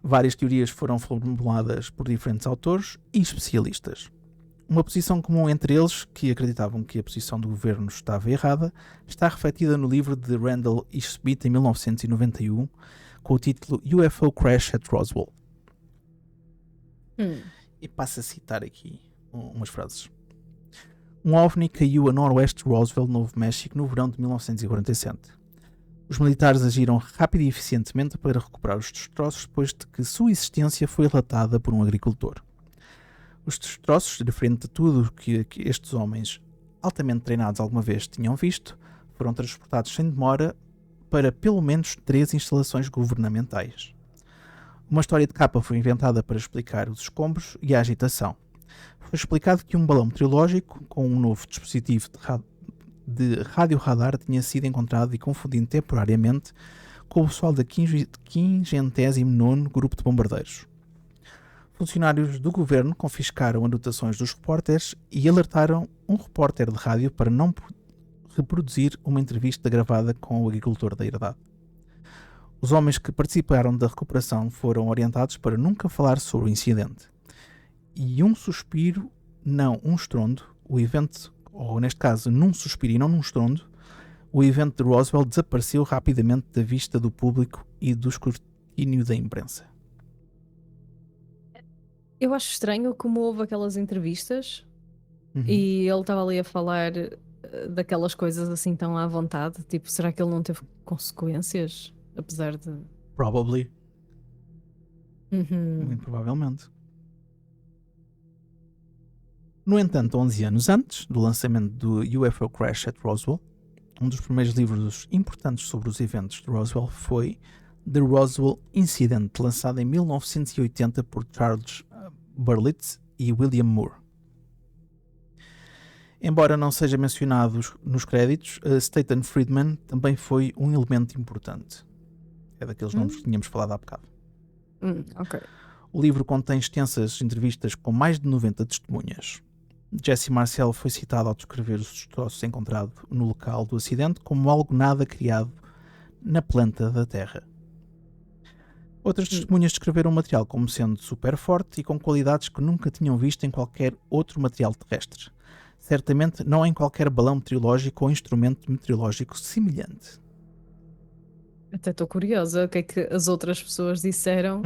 S1: Várias teorias foram formuladas por diferentes autores e especialistas. Uma posição comum entre eles, que acreditavam que a posição do governo estava errada, está refletida no livro de Randall e Schmidt em 1991, com o título UFO Crash at Roswell. E passo a citar aqui umas frases. Um OVNI caiu a noroeste de Roswell, Novo México, no verão de 1947. Os militares agiram rápido e eficientemente para recuperar os destroços depois de que sua existência foi relatada por um agricultor. Os destroços, referente a tudo que estes homens altamente treinados alguma vez tinham visto, foram transportados sem demora para pelo menos 3 instalações governamentais. Uma história de capa foi inventada para explicar os escombros e a agitação. Foi explicado que um balão meteorológico com um novo dispositivo de rádio-radar tinha sido encontrado e confundido temporariamente com o pessoal da 59º Grupo de Bombardeiros. Funcionários do governo confiscaram anotações dos repórteres e alertaram um repórter de rádio para não reproduzir uma entrevista gravada com o agricultor da herdade. Os homens que participaram da recuperação foram orientados para nunca falar sobre o incidente. E um suspiro, não um estrondo, o evento, ou neste caso, num suspiro e não num estrondo, o evento de Roswell desapareceu rapidamente da vista do público e do escrutínio da imprensa.
S2: Eu acho estranho como houve aquelas entrevistas e ele estava ali a falar daquelas coisas assim tão à vontade. Tipo, será que ele não teve consequências? Apesar de...
S1: Probably. Muito provavelmente. No entanto, 11 anos antes do lançamento do UFO Crash at Roswell, um dos primeiros livros importantes sobre os eventos de Roswell foi The Roswell Incident, lançado em 1980 por Charles Berlitz e William Moore. Embora não seja mencionado nos créditos, Staten Friedman também foi um elemento importante. É daqueles nomes que tínhamos falado há bocado.
S2: Ok.
S1: O livro contém extensas entrevistas com mais de 90 testemunhas. Jesse Marcel foi citado ao descrever os destroços encontrados no local do acidente como algo nada criado na planta da Terra. Outras testemunhas descreveram o material como sendo super forte e com qualidades que nunca tinham visto em qualquer outro material terrestre. Certamente não em qualquer balão meteorológico ou instrumento meteorológico semelhante.
S2: Até estou curiosa o que é que as outras pessoas disseram.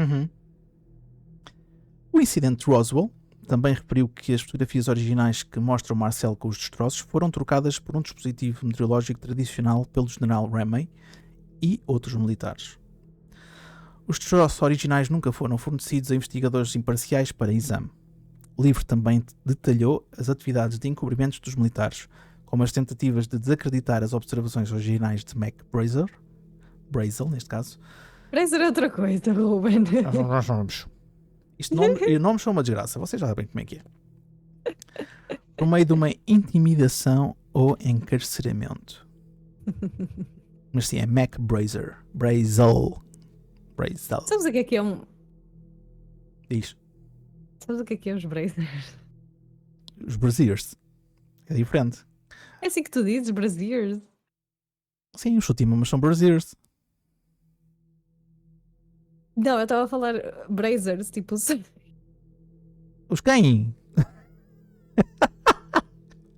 S1: O incidente de Roswell também referiu que as fotografias originais que mostram Marcel com os destroços foram trocadas por um dispositivo meteorológico tradicional pelo general Ramey e outros militares. Os destroços originais nunca foram fornecidos a investigadores imparciais para exame. O livro também detalhou as atividades de encobrimentos dos militares, como as tentativas de desacreditar as observações originais de Mac Brazel, neste caso.
S2: Brazel é outra coisa, Ruben.
S1: Nomes são uma desgraça, vocês já sabem como é que é. Por meio de uma intimidação ou encarceramento. Mas sim, é Mac Brazel.
S2: Sabes o que é um...
S1: Diz.
S2: Sabes o que é os Brazers?
S1: Os Braziers. É diferente.
S2: É assim que tu dizes, Braziers?
S1: Sim, os chutima, mas são Braziers.
S2: Não, eu estava a falar Brazers, tipo...
S1: Os quem?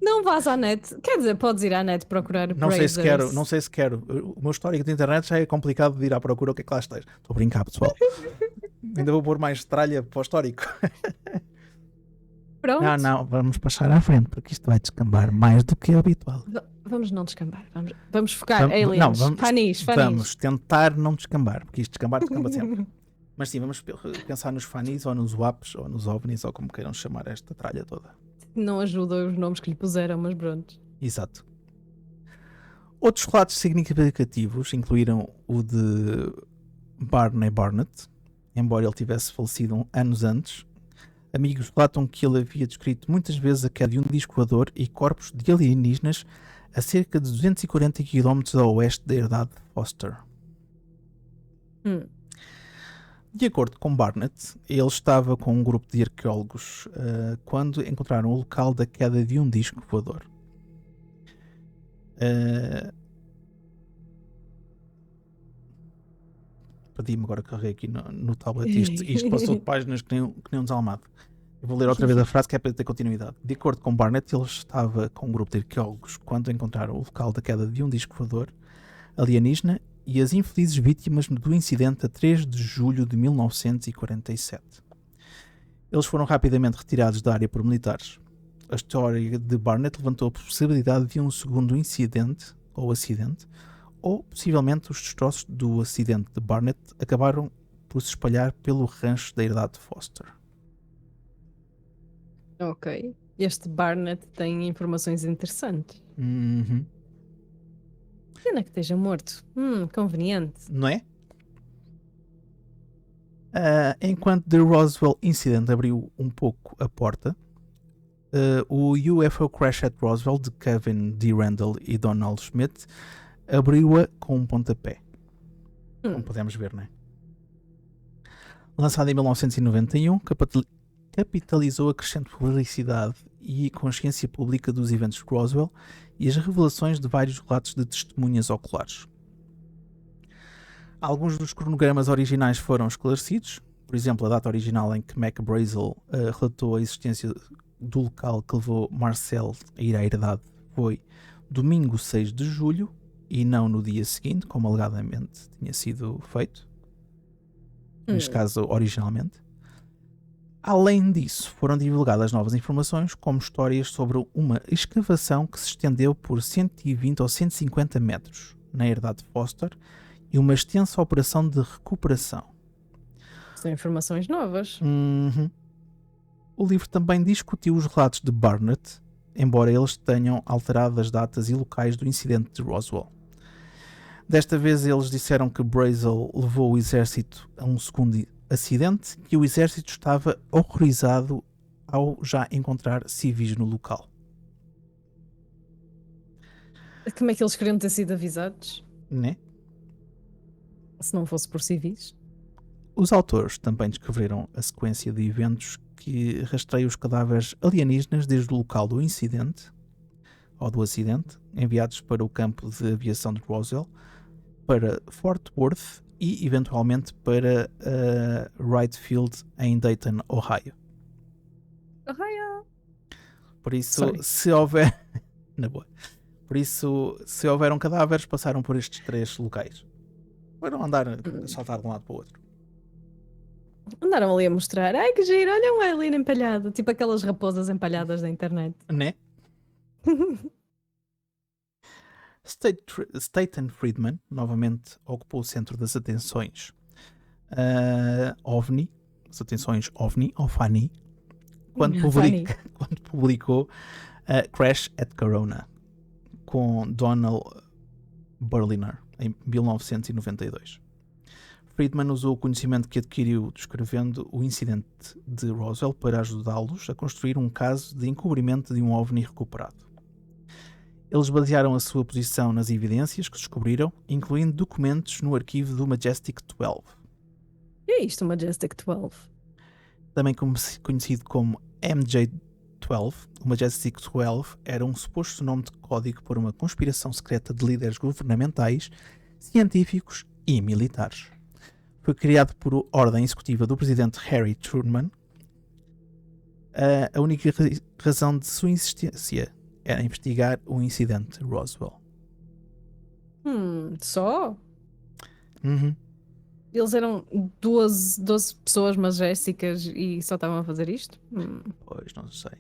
S2: Não vás à net. Quer dizer, podes ir à net procurar
S1: Não
S2: Brazers.
S1: não sei se quero. O meu histórico de internet já é complicado de ir à procura o que é que lá esteja. Estou a brincar, pessoal. Ainda vou pôr mais tralha para o histórico.
S2: Pronto.
S1: Não, vamos passar à frente, porque isto vai descambar mais do que é habitual.
S2: Vamos não descambar. Vamos focar. Aliens. Fanis.
S1: Vamos tentar não descambar, porque isto descamba sempre. Mas sim, vamos pensar nos fanis, ou nos WAPs, ou nos OVNIs, ou como queiram chamar esta tralha toda.
S2: Não ajuda os nomes que lhe puseram, mas pronto.
S1: Exato. Outros relatos significativos incluíram o de Barney Barnett, embora ele tivesse falecido anos antes. Amigos relatam que ele havia descrito muitas vezes a queda de um disco voador e corpos de alienígenas a cerca de 240 km a oeste da herdade de Foster. De acordo com Barnett, ele estava com um grupo de arqueólogos quando encontraram o local da queda de um disco voador. Perdi-me agora, carreguei aqui no tablet. Isto passou de páginas que nem um desalmado. Eu vou ler outra vez a frase que é para ter continuidade. De acordo com Barnett, ele estava com um grupo de arqueólogos quando encontraram o local da queda de um disco voador alienígena e as infelizes vítimas do incidente a 3 de julho de 1947. Eles foram rapidamente retirados da área por militares. A história de Barnett levantou a possibilidade de um segundo incidente ou acidente, ou possivelmente os destroços do acidente de Barnett acabaram por se espalhar pelo rancho da herdade de Foster.
S2: Ok. Este Barnett tem informações interessantes. Pena que esteja morto. Conveniente.
S1: Não é? Enquanto The Roswell Incident abriu um pouco a porta, o UFO Crash at Roswell de Kevin D. Randall e Donald Schmidt abriu-a com um pontapé. Como podemos ver, não é? Lançado em 1991, capitalizou a crescente publicidade e consciência pública dos eventos de Roswell e as revelações de vários relatos de testemunhas oculares. Alguns dos cronogramas originais foram esclarecidos, por exemplo, a data original em que Mac Brazel relatou a existência do local que levou Marcel a ir à herdade foi domingo 6 de julho e não no dia seguinte, como alegadamente tinha sido feito, neste caso originalmente. Além disso, foram divulgadas novas informações, como histórias sobre uma escavação que se estendeu por 120 ou 150 metros na herdade de Foster e uma extensa operação de recuperação.
S2: São informações novas.
S1: O livro também discutiu os relatos de Barnett, embora eles tenham alterado as datas e locais do incidente de Roswell. Desta vez eles disseram que Brazel levou o exército a um segundo acidente e o exército estava horrorizado ao já encontrar civis no local.
S2: Como é que eles queriam ter sido avisados?
S1: Né?
S2: Se não fosse por civis?
S1: Os autores também descreveram a sequência de eventos que rastreia os cadáveres alienígenas desde o local do incidente, ou do acidente, enviados para o campo de aviação de Roswell, para Fort Worth e, eventualmente, para Wright Field em Dayton, Ohio.
S2: Ohio!
S1: Por isso,
S2: Sorry.
S1: se houver... Na boa. Por isso, se houveram cadáveres, passaram por estes 3 locais. Foram andar a saltar de um lado para o outro.
S2: Andaram ali a mostrar. Ai, que giro, olha um alien empalhado. Tipo aquelas raposas empalhadas da internet.
S1: Né? Staten Friedman novamente ocupou o centro das atenções OVNI, as atenções OVNI, ou FANI, quando publicou Crash at Corona, com Donald Berliner, em 1992. Friedman usou o conhecimento que adquiriu descrevendo o incidente de Roswell para ajudá-los a construir um caso de encobrimento de um OVNI recuperado. Eles basearam a sua posição nas evidências que descobriram, incluindo documentos no arquivo do Majestic 12.
S2: É isto, Majestic 12.
S1: Também conhecido como MJ-12, o Majestic 12 era um suposto nome de código para uma conspiração secreta de líderes governamentais, científicos e militares. Foi criado por ordem executiva do presidente Harry Truman. A única razão de sua existência era investigar o incidente de Roswell.
S2: Só?
S1: Uhum.
S2: Eles eram 12 pessoas magésticas e só estavam a fazer isto?
S1: Pois, não sei.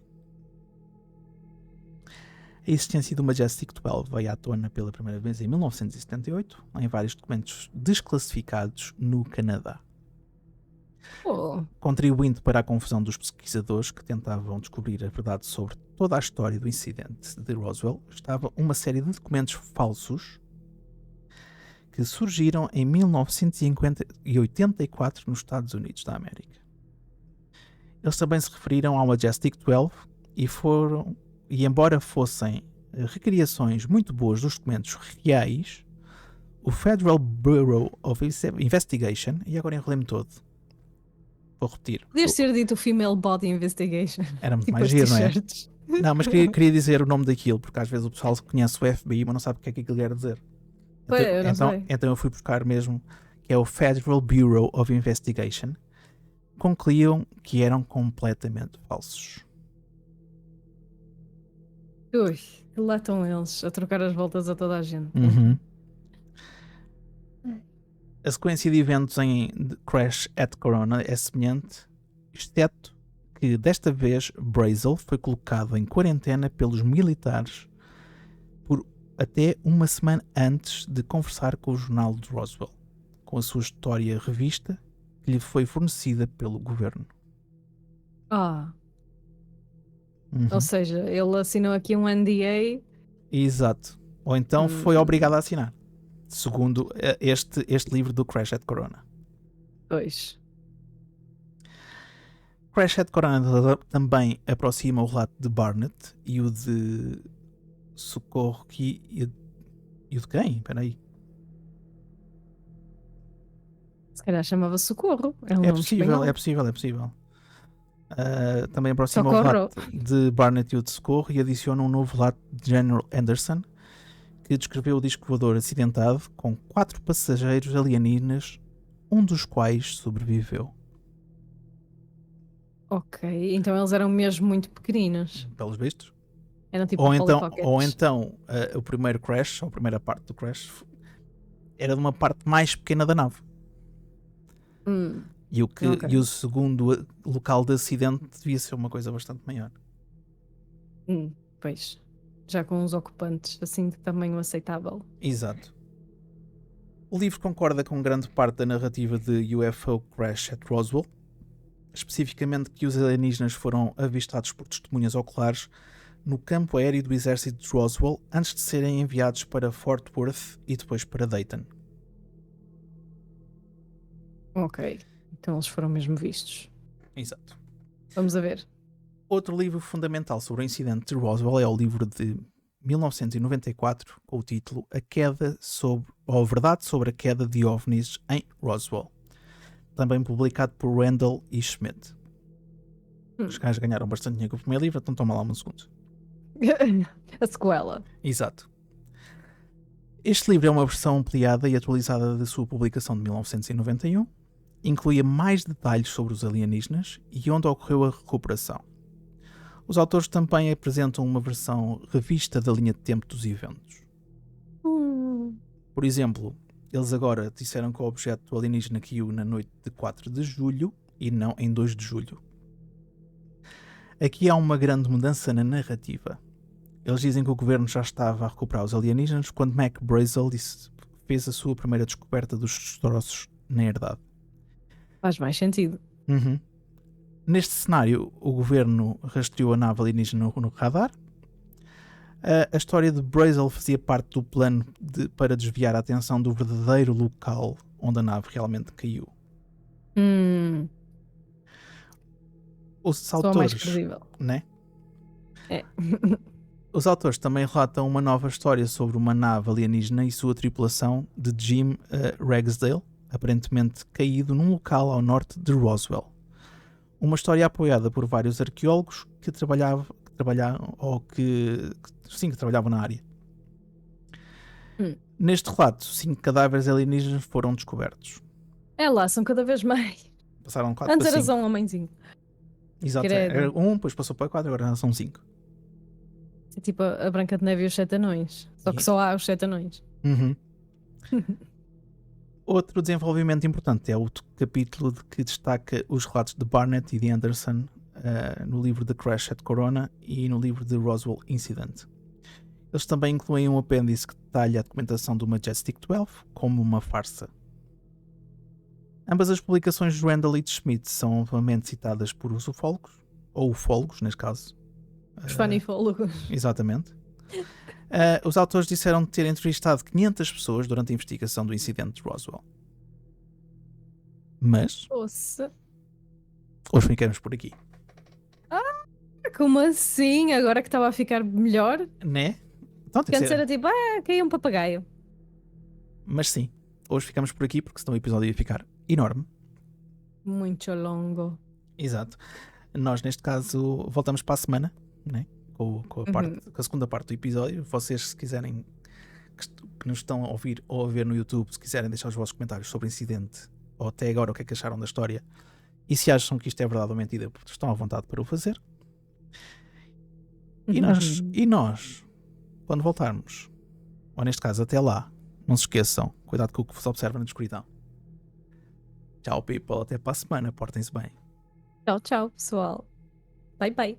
S1: A existência do Majestic 12 veio à tona pela primeira vez em 1978, em vários documentos desclassificados no Canadá. Contribuindo para a confusão dos pesquisadores que tentavam descobrir a verdade sobre toda a história do incidente de Roswell, estava uma série de documentos falsos que surgiram em 1984 nos Estados Unidos da América. Eles também se referiram ao Majestic 12 e embora fossem recriações muito boas dos documentos reais, o Federal Bureau of Investigation, e agora enrolei-me todo, vou repetir.
S2: Podias ter dito Female Body Investigation.
S1: Era muito
S2: Tipo
S1: mais
S2: as
S1: giro, não é?
S2: t-shirts.
S1: Não, mas queria dizer o nome daquilo, porque às vezes o pessoal conhece o FBI, mas não sabe o que é que aquilo quer dizer.
S2: Pois, eu não sei.
S1: Então eu fui buscar mesmo, que é o Federal Bureau of Investigation. Concluíam que eram completamente falsos.
S2: Ui, lá estão eles a trocar as voltas a toda a gente.
S1: Uhum. A sequência de eventos em Crash at Corona é semelhante, exceto que desta vez Brazel foi colocado em quarentena pelos militares por até uma semana antes de conversar com o jornal de Roswell, com a sua história revista que lhe foi fornecida pelo governo.
S2: Ou seja, ele assinou aqui um NDA.
S1: Exato. Ou então foi obrigado a assinar, segundo este livro do Crash at Corona.
S2: Pois.
S1: Crash at Corona também aproxima o relato de Barnett e o de Socorro e o de quem? Espera aí.
S2: Se calhar chamava-se Socorro.
S1: É possível. Também aproxima
S2: Socorro.
S1: o relato de Barnett e o de Socorro e adiciona um novo relato de General Anderson, que descreveu o disco voador acidentado com 4 passageiros alienígenas, um dos quais sobreviveu.
S2: Ok, então eles eram mesmo muito pequeninos.
S1: Pelos vistos.
S2: Eram tipo
S1: Ou
S2: Polly
S1: então o primeiro Crash, ou a primeira parte do Crash, era de uma parte mais pequena da nave. E o segundo local de acidente devia ser uma coisa bastante maior.
S2: Pois, já com os ocupantes assim de tamanho aceitável.
S1: Exato. O livro concorda com grande parte da narrativa de UFO Crash at Roswell, especificamente que os alienígenas foram avistados por testemunhas oculares no campo aéreo do exército de Roswell antes de serem enviados para Fort Worth e depois para Dayton.
S2: Ok, então eles foram mesmo vistos.
S1: Exato.
S2: Vamos a ver.
S1: Outro livro fundamental sobre o incidente de Roswell é o livro de 1994, com o título A Queda ou a Verdade sobre a Queda de OVNIs em Roswell, também publicado por Randall e Schmidt. Os gajos ganharam bastante dinheiro com o primeiro livro, então toma lá um segundo.
S2: A sequela.
S1: Exato. Este livro é uma versão ampliada e atualizada da sua publicação de 1991, incluía mais detalhes sobre os alienígenas e onde ocorreu a recuperação. Os autores também apresentam uma versão revista da linha de tempo dos eventos. Por exemplo, eles agora disseram que o objeto alienígena caiu na noite de 4 de julho e não em 2 de julho. Aqui há uma grande mudança na narrativa. Eles dizem que o governo já estava a recuperar os alienígenas quando Mac Brazel fez a sua primeira descoberta dos destroços na herdade.
S2: Faz mais sentido.
S1: Neste cenário, o governo rastreou a nave alienígena no radar. A história de Brazel fazia parte do plano para desviar a atenção do verdadeiro local onde a nave realmente caiu. Os
S2: Só mais
S1: autores,
S2: credível.
S1: né?
S2: É.
S1: Os autores também relatam uma nova história sobre uma nave alienígena e sua tripulação de Jim Ragsdale, aparentemente caído num local ao norte de Roswell. Uma história apoiada por vários arqueólogos que trabalhavam na área. Neste relato, 5 cadáveres alienígenas foram descobertos.
S2: É lá, são cada vez mais.
S1: Passaram 4
S2: Antes
S1: para
S2: era
S1: 5.
S2: só um homenzinho.
S1: Exato,
S2: Credo.
S1: era 1, depois passou para 4, agora já são 5.
S2: É tipo a Branca de Neve e os 7 anões. Só que só há os 7 anões.
S1: Outro desenvolvimento importante é o capítulo que destaca os relatos de Barnett e de Anderson no livro The Crash at Corona e no livro The Roswell Incident. Eles também incluem um apêndice que detalha a documentação do Majestic 12 como uma farsa. Ambas as publicações de Randall e de Schmidt são amplamente citadas por os ufólogos, ou ufólogos neste caso.
S2: Os fanifólogos.
S1: Exatamente. Os autores disseram ter entrevistado 500 pessoas durante a investigação do incidente de Roswell. Mas
S2: Nossa.
S1: hoje ficamos por aqui.
S2: Como assim? Agora que estava a ficar melhor?
S1: Né? Então,
S2: Que antes era tipo, caiu um papagaio.
S1: Mas sim, hoje ficamos por aqui porque senão o episódio ia ficar enorme.
S2: Muito longo.
S1: Exato. Nós neste caso voltamos para a semana, né? Com a segunda parte do episódio. Vocês, se quiserem, que nos estão a ouvir ou a ver no YouTube, se quiserem deixar os vossos comentários sobre o incidente ou até agora o que é que acharam da história e se acham que isto é verdade ou mentira, estão à vontade para o fazer. E nós, quando voltarmos, ou neste caso até lá, não se esqueçam, cuidado com o que vos observa na escuridão. Tchau, people, até para a semana, portem-se bem.
S2: Tchau, tchau, pessoal. Bye, bye.